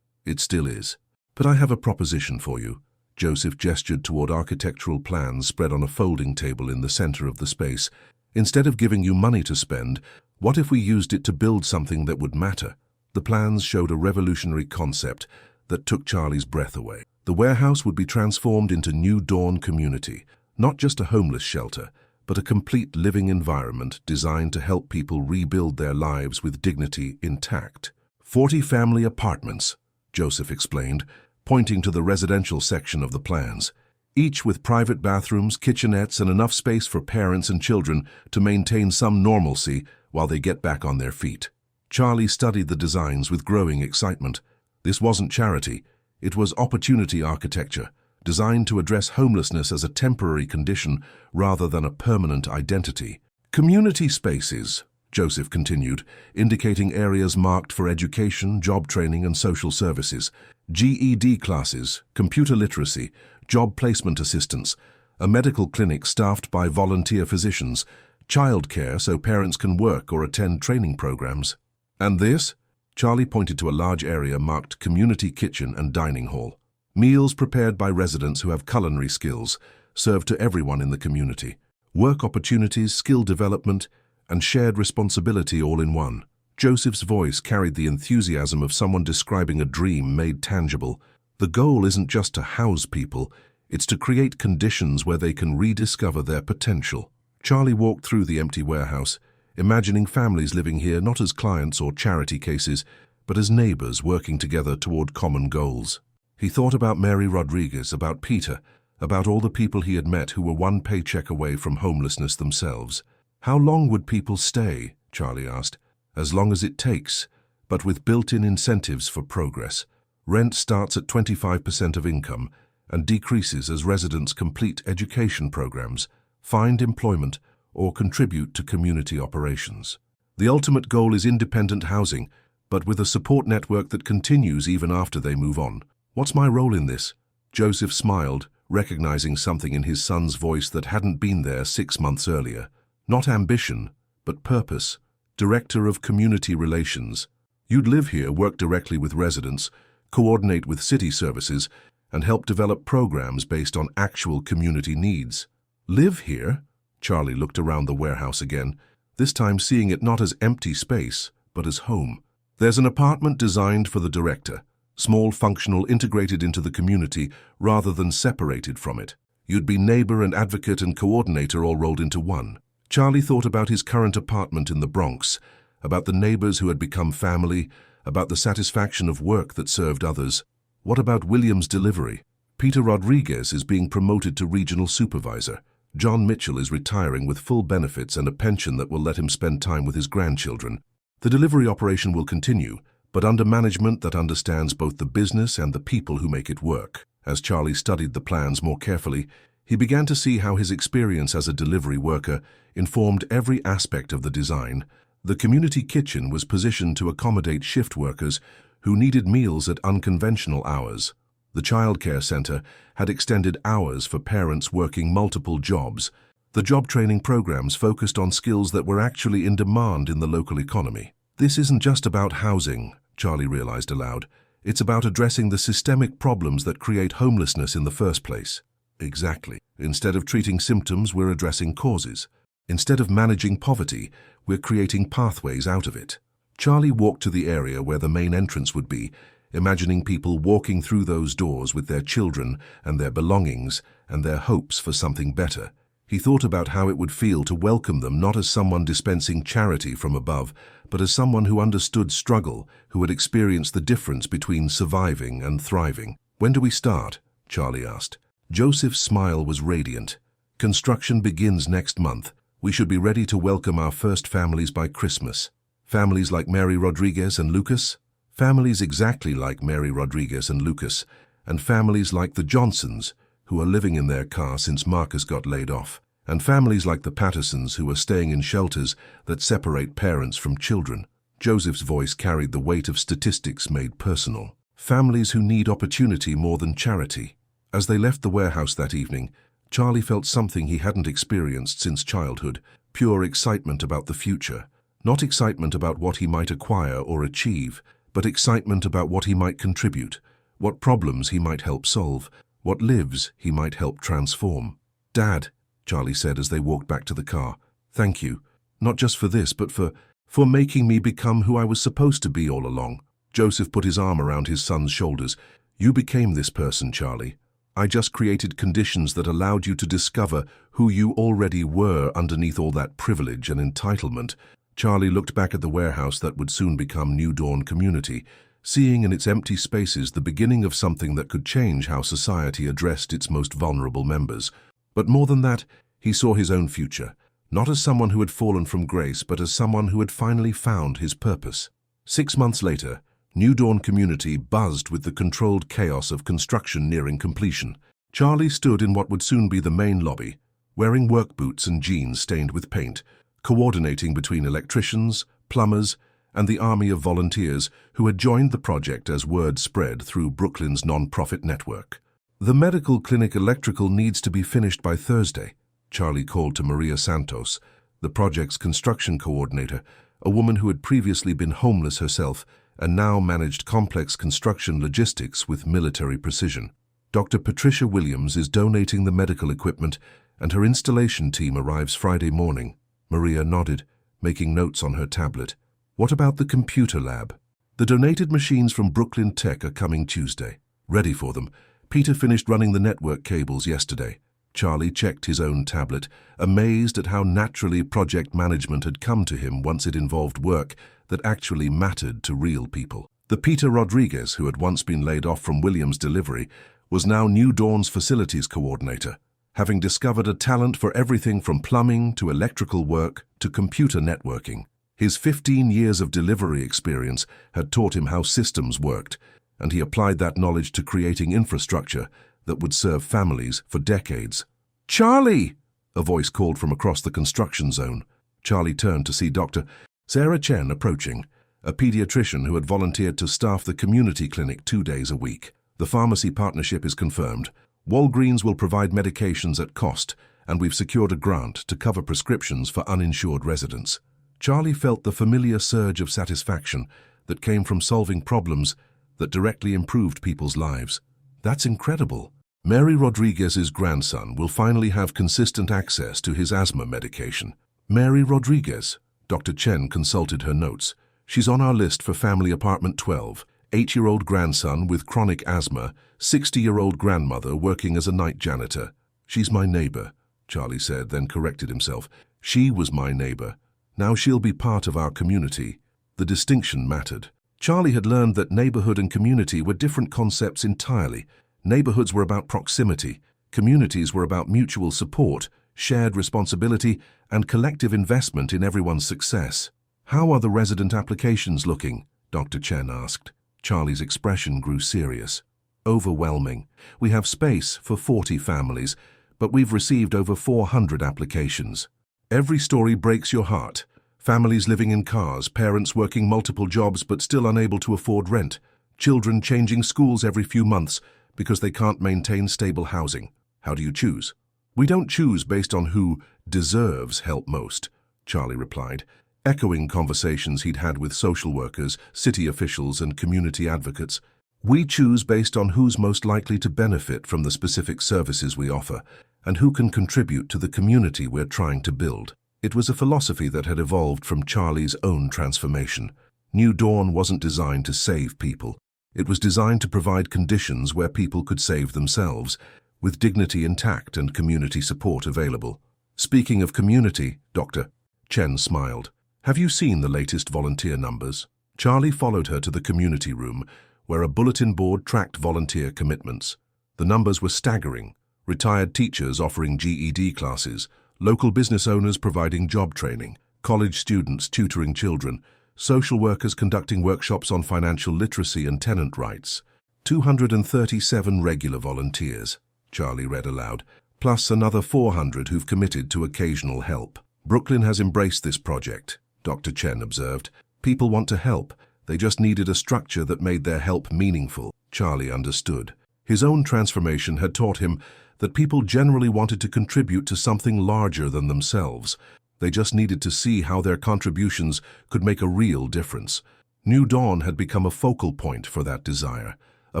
It still is. "But I have a proposition for you." Joseph gestured toward architectural plans spread on a folding table in the center of the space. "Instead of giving you money to spend, what if we used it to build something that would matter?" The plans showed a revolutionary concept that took Charlie's breath away. The warehouse would be transformed into New Dawn community, not just a homeless shelter, but a complete living environment designed to help people rebuild their lives with dignity intact. 40 family apartments, Joseph explained, pointing to the residential section of the plans, each with private bathrooms, kitchenettes, and enough space for parents and children to maintain some normalcy while they get back on their feet. Charlie studied the designs with growing excitement. This wasn't charity. It was opportunity architecture, designed to address homelessness as a temporary condition rather than a permanent identity. "Community spaces," Joseph continued, indicating areas marked for education, job training, and social services. GED classes, computer literacy, job placement assistance, a medical clinic staffed by volunteer physicians, childcare so parents can work or attend training programs. "And this?" Charlie pointed to a large area marked Community Kitchen and Dining Hall. Meals prepared by residents who have culinary skills, served to everyone in the community. Work opportunities, skill development, and shared responsibility all in one. Joseph's voice carried the enthusiasm of someone describing a dream made tangible. The goal isn't just to house people, it's to create conditions where they can rediscover their potential. Charlie walked through the empty warehouse, imagining families living here not as clients or charity cases, but as neighbors working together toward common goals. He thought about Mary Rodriguez, about Peter, about all the people he had met who were one paycheck away from homelessness themselves. How long would people stay? Charlie asked. As long as it takes, but with built-in incentives for progress. Rent starts at 25% of income and decreases as residents complete education programs, find employment, or contribute to community operations. The ultimate goal is independent housing, but with a support network that continues even after they move on. What's my role in this? Joseph smiled, recognizing something in his son's voice that hadn't been there 6 months earlier. Not ambition, but purpose. Director of Community Relations. You'd live here, work directly with residents, coordinate with city services, and help develop programs based on actual community needs. Live here? Charlie looked around the warehouse again, this time seeing it not as empty space, but as home. There's an apartment designed for the director, small, functional, integrated into the community rather than separated from it. You'd be neighbor and advocate and coordinator all rolled into one. Charlie thought about his current apartment in the Bronx, about the neighbors who had become family, about the satisfaction of work that served others. What about William's delivery? Peter Rodriguez is being promoted to regional supervisor. John Mitchell is retiring with full benefits and a pension that will let him spend time with his grandchildren. The delivery operation will continue, but under management that understands both the business and the people who make it work. As Charlie studied the plans more carefully, he began to see how his experience as a delivery worker informed every aspect of the design. The community kitchen was positioned to accommodate shift workers who needed meals at unconventional hours. The childcare center had extended hours for parents working multiple jobs. The job training programs focused on skills that were actually in demand in the local economy. This isn't just about housing, Charlie realized aloud. It's about addressing the systemic problems that create homelessness in the first place. Exactly. Instead of treating symptoms, we're addressing causes. Instead of managing poverty, we're creating pathways out of it. Charlie walked to the area where the main entrance would be, imagining people walking through those doors with their children and their belongings and their hopes for something better. He thought about how it would feel to welcome them not as someone dispensing charity from above, but as someone who understood struggle, who had experienced the difference between surviving and thriving. When do we start? Charlie asked. Joseph's smile was radiant. Construction begins next month. We should be ready to welcome our first families by Christmas. Families like Mary Rodriguez and Lucas? Families exactly like Mary Rodriguez and Lucas, and families like the Johnsons, who are living in their car since Marcus got laid off, and families like the Pattersons who are staying in shelters that separate parents from children. Joseph's voice carried the weight of statistics made personal. Families who need opportunity more than charity. As they left the warehouse that evening, Charlie felt something he hadn't experienced since childhood, pure excitement about the future. Not excitement about what he might acquire or achieve, but excitement about what he might contribute, what problems he might help solve, what lives he might help transform. "Dad," Charlie said as they walked back to the car, "thank you, not just for this, but for making me become who I was supposed to be all along." Joseph put his arm around his son's shoulders. "You became this person, Charlie. I just created conditions that allowed you to discover who you already were underneath all that privilege and entitlement." Charlie looked back at the warehouse that would soon become New Dawn Community, seeing in its empty spaces the beginning of something that could change how society addressed its most vulnerable members. But more than that, he saw his own future, not as someone who had fallen from grace, but as someone who had finally found his purpose. 6 months later, New Dawn Community buzzed with the controlled chaos of construction nearing completion. Charlie stood in what would soon be the main lobby, wearing work boots and jeans stained with paint, coordinating between electricians, plumbers, and the army of volunteers who had joined the project as word spread through Brooklyn's non-profit network. "The medical clinic electrical needs to be finished by Thursday," Charlie called to Maria Santos, the project's construction coordinator, a woman who had previously been homeless herself and now managed complex construction logistics with military precision. "Dr. Patricia Williams is donating the medical equipment, and her installation team arrives Friday morning." Maria nodded, making notes on her tablet. "What about the computer lab?" "The donated machines from Brooklyn Tech are coming Tuesday." "Ready for them. Peter finished running the network cables yesterday." Charlie checked his own tablet, amazed at how naturally project management had come to him once it involved work that actually mattered to real people. The Peter Rodriguez, who had once been laid off from Williams Delivery, was now New Dawn's facilities coordinator, having discovered a talent for everything from plumbing to electrical work to computer networking. His 15 years of delivery experience had taught him how systems worked, and he applied that knowledge to creating infrastructure that would serve families for decades. "Charlie!" a voice called from across the construction zone. Charlie turned to see Dr. Sarah Chen approaching, a pediatrician who had volunteered to staff the community clinic 2 days a week. "The pharmacy partnership is confirmed. Walgreens will provide medications at cost, and we've secured a grant to cover prescriptions for uninsured residents." Charlie felt the familiar surge of satisfaction that came from solving problems that directly improved people's lives. "That's incredible." Mary Rodriguez's grandson will finally have consistent access to his asthma medication. Mary Rodriguez. Dr. Chen consulted her notes. "She's on our list for family apartment 12. 8-year-old grandson with chronic asthma, 60-year-old grandmother working as a night janitor." "She's my neighbor," Charlie said, then corrected himself. "She was my neighbor. Now she'll be part of our community." The distinction mattered. Charlie had learned that neighborhood and community were different concepts entirely. Neighborhoods were about proximity. Communities were about mutual support, shared responsibility, and collective investment in everyone's success. "How are the resident applications looking?" Dr. Chen asked. Charlie's expression grew serious. "Overwhelming. We have space for 40 families, but we've received over 400 applications. Every story breaks your heart. Families living in cars, parents working multiple jobs but still unable to afford rent, children changing schools every few months because they can't maintain stable housing. How do you choose?" "We don't choose based on who deserves help most," Charlie replied, echoing conversations he'd had with social workers, city officials, and community advocates. "We choose based on who's most likely to benefit from the specific services we offer and who can contribute to the community we're trying to build." It was a philosophy that had evolved from Charlie's own transformation. New Dawn wasn't designed to save people. It was designed to provide conditions where people could save themselves, with dignity intact and community support available. "Speaking of community," Dr. Chen smiled, "have you seen the latest volunteer numbers?" Charlie followed her to the community room, where a bulletin board tracked volunteer commitments. The numbers were staggering. Retired teachers offering GED classes, local business owners providing job training, college students tutoring children, social workers conducting workshops on financial literacy and tenant rights. 237 regular volunteers, Charlie read aloud, plus another 400 who've committed to occasional help. "Brooklyn has embraced this project," Dr. Chen observed. "People want to help. They just needed a structure that made their help meaningful." Charlie understood. His own transformation had taught him that people generally wanted to contribute to something larger than themselves. They just needed to see how their contributions could make a real difference. New Dawn had become a focal point for that desire, a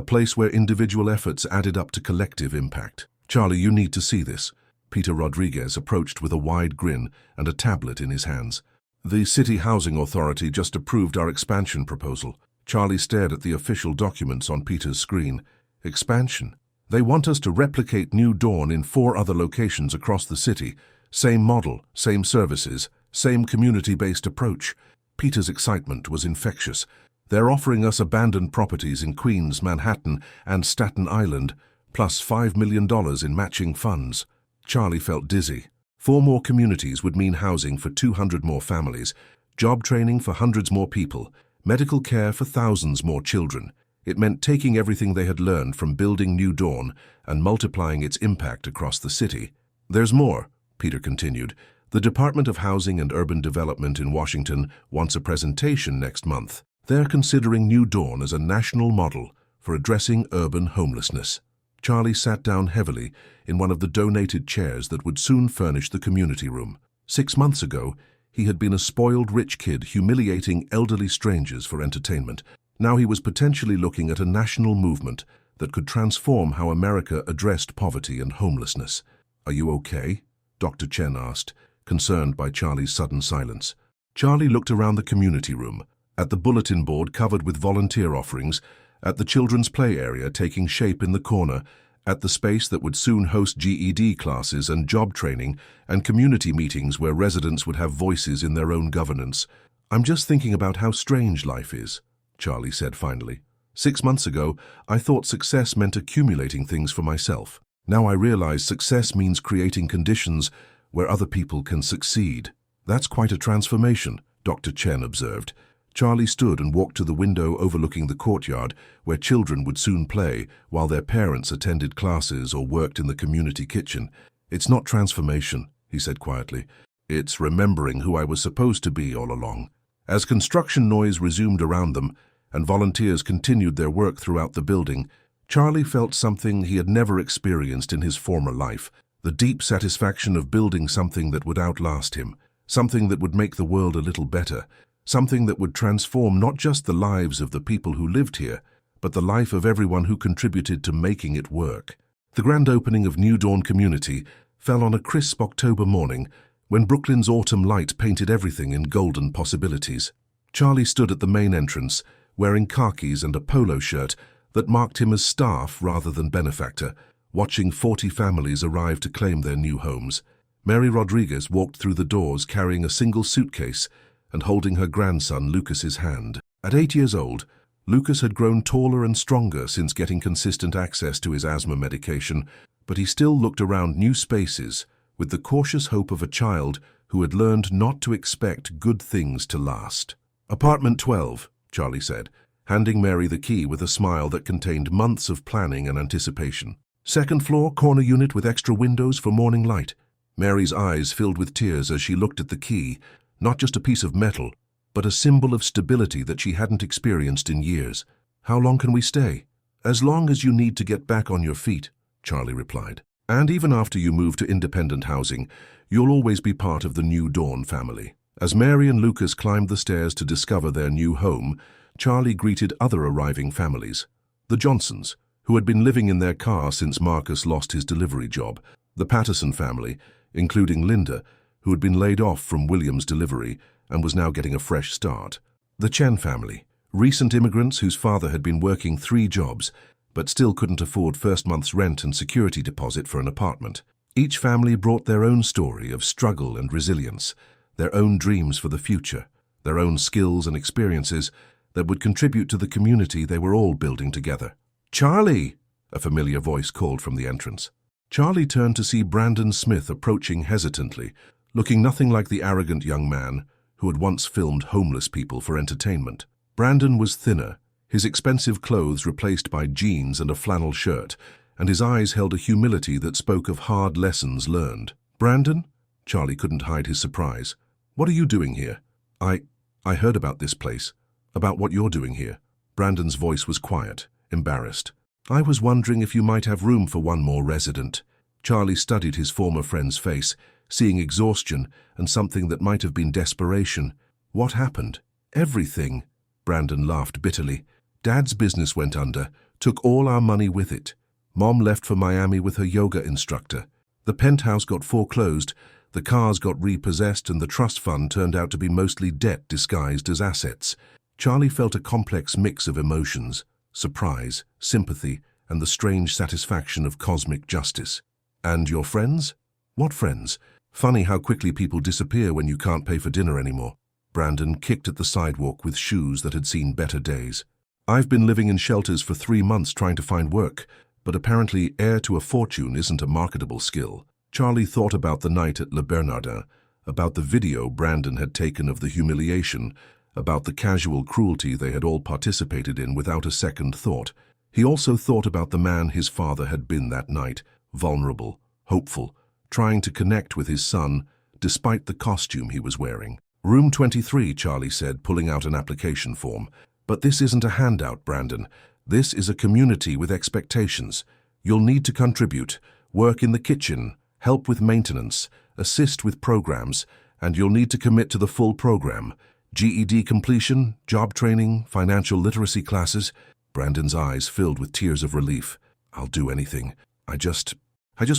place where individual efforts added up to collective impact. "Charlie, you need to see this." Peter Rodriguez approached with a wide grin and a tablet in his hands. "The City Housing Authority just approved our expansion proposal." Charlie stared at the official documents on Peter's screen. "Expansion? They want us to replicate New Dawn in 4 other locations across the city. Same model, same services, same community-based approach." Peter's excitement was infectious. "They're offering us abandoned properties in Queens, Manhattan, and Staten Island, plus $5 million in matching funds." Charlie felt dizzy. 4 more communities would mean housing for 200 more families, job training for hundreds more people, medical care for thousands more children. It meant taking everything they had learned from building New Dawn and multiplying its impact across the city. "There's more," Peter continued. "The Department of Housing and Urban Development in Washington wants a presentation next month. They're considering New Dawn as a national model for addressing urban homelessness." Charlie sat down heavily in one of the donated chairs that would soon furnish the community room. 6 months ago, he had been a spoiled rich kid humiliating elderly strangers for entertainment. Now he was potentially looking at a national movement that could transform how America addressed poverty and homelessness. "Are you okay?" Dr. Chen asked, concerned by Charlie's sudden silence. Charlie looked around the community room, at the bulletin board covered with volunteer offerings, at the children's play area taking shape in the corner, at the space that would soon host GED classes and job training and community meetings where residents would have voices in their own governance. "I'm just thinking about how strange life is," Charlie said finally. "6 months ago, I thought success meant accumulating things for myself. Now I realize success means creating conditions where other people can succeed." "That's quite a transformation," Dr. Chen observed. Charlie stood and walked to the window overlooking the courtyard where children would soon play while their parents attended classes or worked in the community kitchen. "It's not transformation," he said quietly. "It's remembering who I was supposed to be all along." As construction noise resumed around them and volunteers continued their work throughout the building, Charlie felt something he had never experienced in his former life, the deep satisfaction of building something that would outlast him, something that would make the world a little better, something that would transform not just the lives of the people who lived here, but the life of everyone who contributed to making it work. The grand opening of New Dawn Community fell on a crisp October morning when Brooklyn's autumn light painted everything in golden possibilities. Charlie stood at the main entrance, wearing khakis and a polo shirt that marked him as staff rather than benefactor, watching 40 families arrive to claim their new homes. Mary Rodriguez walked through the doors carrying a single suitcase and holding her grandson Lucas's hand. At 8 years old, Lucas had grown taller and stronger since getting consistent access to his asthma medication, but he still looked around new spaces with the cautious hope of a child who had learned not to expect good things to last. "Apartment 12, Charlie said, handing Mary the key with a smile that contained months of planning and anticipation. "Second floor, corner unit with extra windows for morning light." Mary's eyes filled with tears as she looked at the key, not just a piece of metal, but a symbol of stability that she hadn't experienced in years. "How long can we stay?" "As long as you need to get back on your feet," Charlie replied. "And even after you move to independent housing, you'll always be part of the New Dawn family." As Mary and Lucas climbed the stairs to discover their new home, Charlie greeted other arriving families. The Johnsons, who had been living in their car since Marcus lost his delivery job. The Patterson family, including Linda, who had been laid off from William's delivery and was now getting a fresh start. The Chen family, recent immigrants whose father had been working 3 jobs, but still couldn't afford first month's rent and security deposit for an apartment. Each family brought their own story of struggle and resilience, their own dreams for the future, their own skills and experiences that would contribute to the community they were all building together. "Charlie!" a familiar voice called from the entrance. Charlie turned to see Brandon Smith approaching hesitantly, looking nothing like the arrogant young man who had once filmed homeless people for entertainment. Brandon was thinner, his expensive clothes replaced by jeans and a flannel shirt, and his eyes held a humility that spoke of hard lessons learned. "Brandon?" Charlie couldn't hide his surprise. "What are you doing here?" I heard about this place, about what you're doing here." Brandon's voice was quiet, embarrassed. "I was wondering if you might have room for one more resident." Charlie studied his former friend's face, seeing exhaustion and something that might have been desperation. "What happened?" "Everything." Brandon laughed bitterly. "Dad's business went under, took all our money with it. Mom left for Miami with her yoga instructor. The penthouse got foreclosed, the cars got repossessed, and the trust fund turned out to be mostly debt disguised as assets." Charlie felt a complex mix of emotions: surprise, sympathy, and the strange satisfaction of cosmic justice. "And your friends?" "What friends? Funny how quickly people disappear when you can't pay for dinner anymore." Brandon kicked at the sidewalk with shoes that had seen better days. "I've been living in shelters for 3 months trying to find work, but apparently heir to a fortune isn't a marketable skill." Charlie thought about the night at Le Bernardin, about the video Brandon had taken of the humiliation, about the casual cruelty they had all participated in without a second thought. He also thought about the man his father had been that night, vulnerable, hopeful, trying to connect with his son, despite the costume he was wearing. "Room 23, Charlie said, pulling out an application form. "But this isn't a handout, Brandon. This is a community with expectations. You'll need to contribute, work in the kitchen, help with maintenance, assist with programs, and you'll need to commit to the full program. GED completion, job training, financial literacy classes." Brandon's eyes filled with tears of relief. "I'll do anything. I just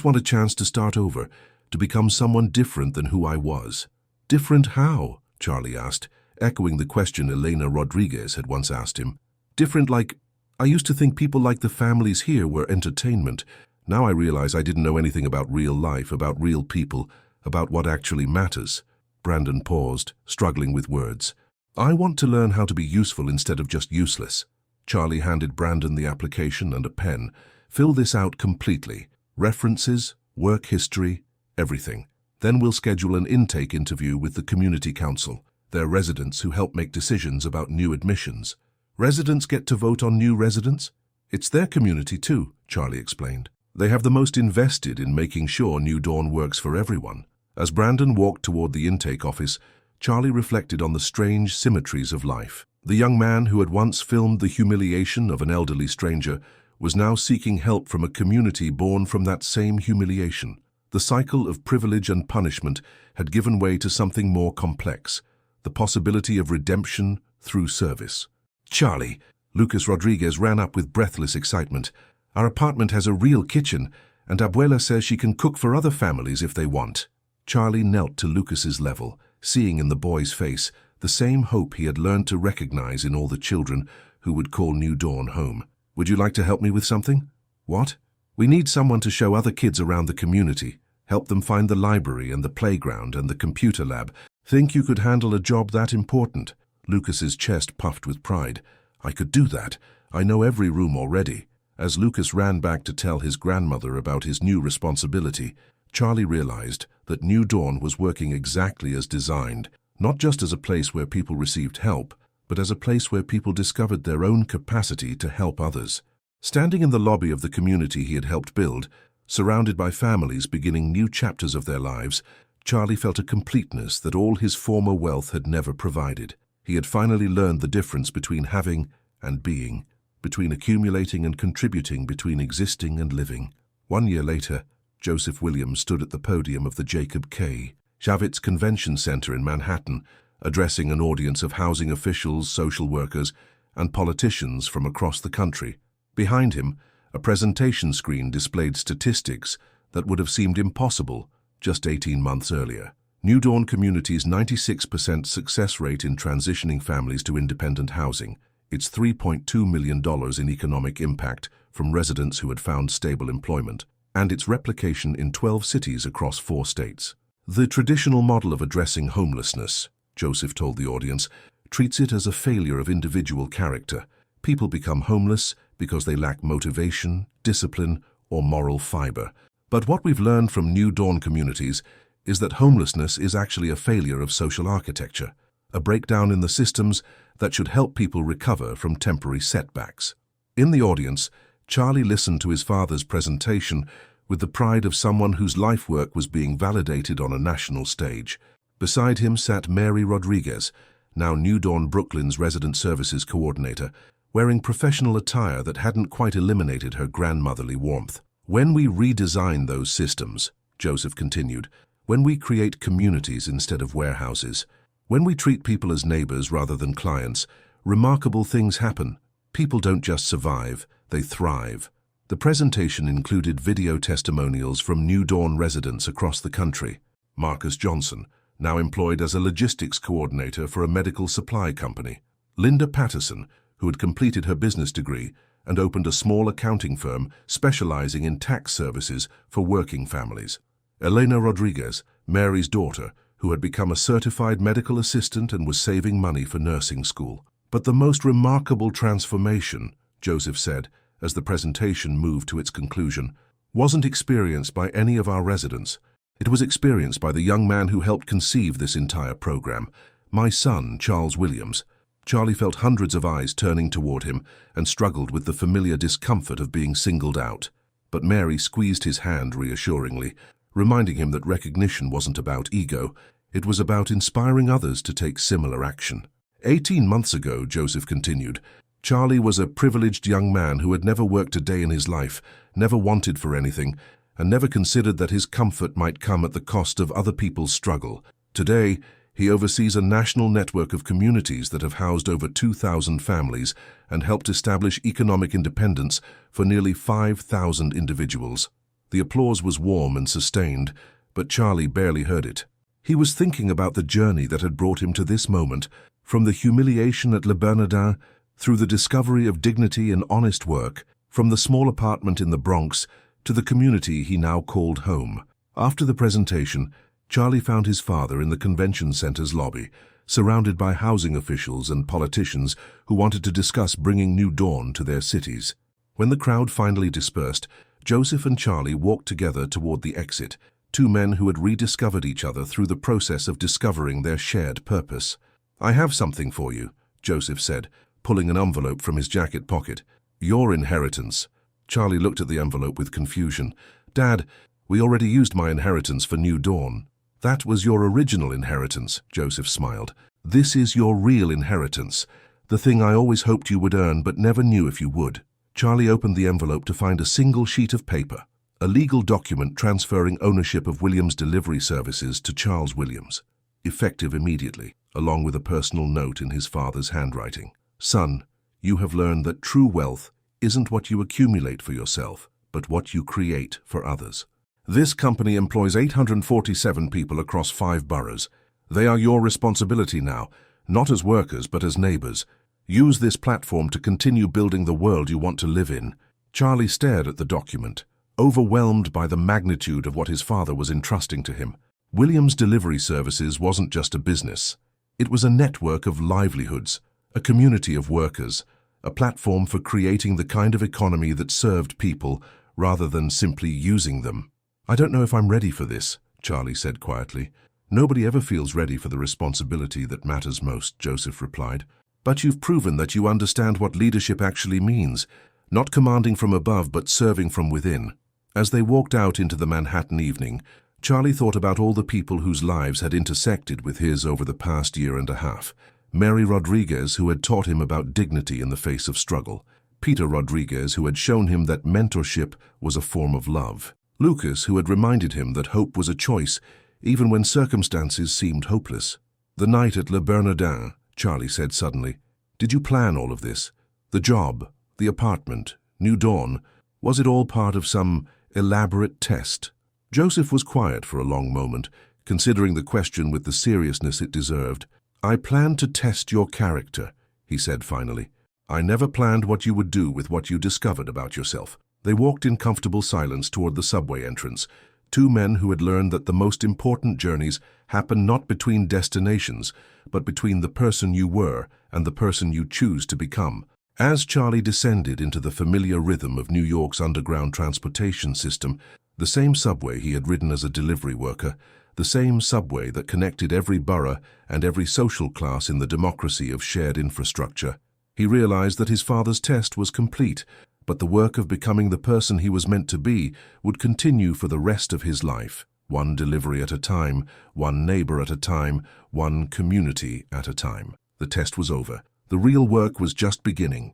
want a chance to start over, to become someone different than who I was." "Different how?" Charlie asked, echoing the question Elena Rodriguez had once asked him. "Different like, I used to think people like the families here were entertainment. Now I realize I didn't know anything about real life, about real people, about what actually matters. Brandon paused, struggling with words. I want to learn how to be useful instead of just useless. Charlie handed Brandon the application and a pen. Fill this out completely. References, work history, everything. Then we'll schedule an intake interview with the community council. They're residents who help make decisions about new admissions. Residents get to vote on new residents? It's their community too, Charlie explained. They have the most invested in making sure New Dawn works for everyone. As Brandon walked toward the intake office, Charlie reflected on the strange symmetries of life. The young man who had once filmed the humiliation of an elderly stranger was now seeking help from a community born from that same humiliation. The cycle of privilege and punishment had given way to something more complex, the possibility of redemption through service. Charlie, Lucas Rodriguez ran up with breathless excitement. Our apartment has a real kitchen, and Abuela says she can cook for other families if they want. Charlie knelt to Lucas's level, seeing in the boy's face the same hope he had learned to recognize in all the children who would call New Dawn home. Would you like to help me with something? What? We need someone to show other kids around the community, help them find the library and the playground and the computer lab. Think you could handle a job that important? Lucas's chest puffed with pride. I could do that. I know every room already. As Lucas ran back to tell his grandmother about his new responsibility, Charlie realized that New Dawn was working exactly as designed, not just as a place where people received help, but as a place where people discovered their own capacity to help others. Standing in the lobby of the community he had helped build, surrounded by families beginning new chapters of their lives, Charlie felt a completeness that all his former wealth had never provided. He had finally learned the difference between having and being, between accumulating and contributing, between existing and living. 1 year later, Joseph Williams stood at the podium of the Jacob K. Javits Convention Center in Manhattan, addressing an audience of housing officials, social workers, and politicians from across the country. Behind him, a presentation screen displayed statistics that would have seemed impossible just 18 months earlier. New Dawn Community's 96% success rate in transitioning families to independent housing, its $3.2 million in economic impact from residents who had found stable employment, and its replication in 12 cities across 4 states. The traditional model of addressing homelessness, Joseph told the audience, treats it as a failure of individual character. People become homeless because they lack motivation, discipline, or moral fiber. But what we've learned from New Dawn communities is that homelessness is actually a failure of social architecture, a breakdown in the systems that should help people recover from temporary setbacks. In the audience, Charlie listened to his father's presentation with the pride of someone whose life work was being validated on a national stage. Beside him sat Mary Rodriguez, now New Dawn Brooklyn's resident services coordinator, wearing professional attire that hadn't quite eliminated her grandmotherly warmth. When we redesign those systems, Joseph continued, when we create communities instead of warehouses, when we treat people as neighbors rather than clients, remarkable things happen. People don't just survive, they thrive. The presentation included video testimonials from New Dawn residents across the country. Marcus Johnson, now employed as a logistics coordinator for a medical supply company. Linda Patterson, who had completed her business degree and opened a small accounting firm specializing in tax services for working families. Elena Rodriguez, Mary's daughter, who had become a certified medical assistant and was saving money for nursing school. But the most remarkable transformation, Joseph said, as the presentation moved to its conclusion, wasn't experienced by any of our residents. It was experienced by the young man who helped conceive this entire program, my son, Charles Williams. Charlie felt hundreds of eyes turning toward him and struggled with the familiar discomfort of being singled out. But Mary squeezed his hand reassuringly, reminding him that recognition wasn't about ego, it was about inspiring others to take similar action. 18 months ago, Joseph continued, Charlie was a privileged young man who had never worked a day in his life, never wanted for anything, and never considered that his comfort might come at the cost of other people's struggle. Today, he oversees a national network of communities that have housed over 2,000 families and helped establish economic independence for nearly 5,000 individuals. The applause was warm and sustained, but Charlie barely heard it. He was thinking about the journey that had brought him to this moment, from the humiliation at Le Bernardin, through the discovery of dignity and honest work, from the small apartment in the Bronx to the community he now called home. After the presentation, Charlie found his father in the convention center's lobby, surrounded by housing officials and politicians who wanted to discuss bringing new dawn to their cities. When the crowd finally dispersed, Joseph and Charlie walked together toward the exit, two men who had rediscovered each other through the process of discovering their shared purpose. "I have something for you," Joseph said, pulling an envelope from his jacket pocket. "Your inheritance." Charlie looked at the envelope with confusion. "Dad, we already used my inheritance for New Dawn." "That was your original inheritance," Joseph smiled. "This is your real inheritance, the thing I always hoped you would earn but never knew if you would." Charlie opened the envelope to find a single sheet of paper, a legal document transferring ownership of Williams Delivery Services to Charles Williams, effective immediately, along with a personal note in his father's handwriting. "Son, you have learned that true wealth isn't what you accumulate for yourself, but what you create for others. This company employs 847 people across 5 boroughs. They are your responsibility now, not as workers but as neighbors. Use this platform to continue building the world you want to live in." Charlie stared at the document, overwhelmed by the magnitude of what his father was entrusting to him. Williams Delivery Services wasn't just a business. It was a network of livelihoods, a community of workers, a platform for creating the kind of economy that served people rather than simply using them. "I don't know if I'm ready for this," Charlie said quietly. "Nobody ever feels ready for the responsibility that matters most," Joseph replied. "But you've proven that you understand what leadership actually means, not commanding from above but serving from within." As they walked out into the Manhattan evening, Charlie thought about all the people whose lives had intersected with his over the past year and a half. Mary Rodriguez, who had taught him about dignity in the face of struggle. Peter Rodriguez, who had shown him that mentorship was a form of love. Lucas, who had reminded him that hope was a choice, even when circumstances seemed hopeless. "The night at Le Bernardin," Charlie said suddenly. "Did you plan all of this? The job, the apartment, New Dawn, was it all part of some elaborate test?" Joseph was quiet for a long moment, considering the question with the seriousness it deserved. "I planned to test your character," he said finally. "I never planned what you would do with what you discovered about yourself." They walked in comfortable silence toward the subway entrance, two men who had learned that the most important journeys happen not between destinations, but between the person you were and the person you choose to become. As Charlie descended into the familiar rhythm of New York's underground transportation system, the same subway he had ridden as a delivery worker, the same subway that connected every borough and every social class in the democracy of shared infrastructure, he realized that his father's test was complete, but the work of becoming the person he was meant to be would continue for the rest of his life, one delivery at a time, one neighbor at a time, one community at a time. The test was over. The real work was just beginning.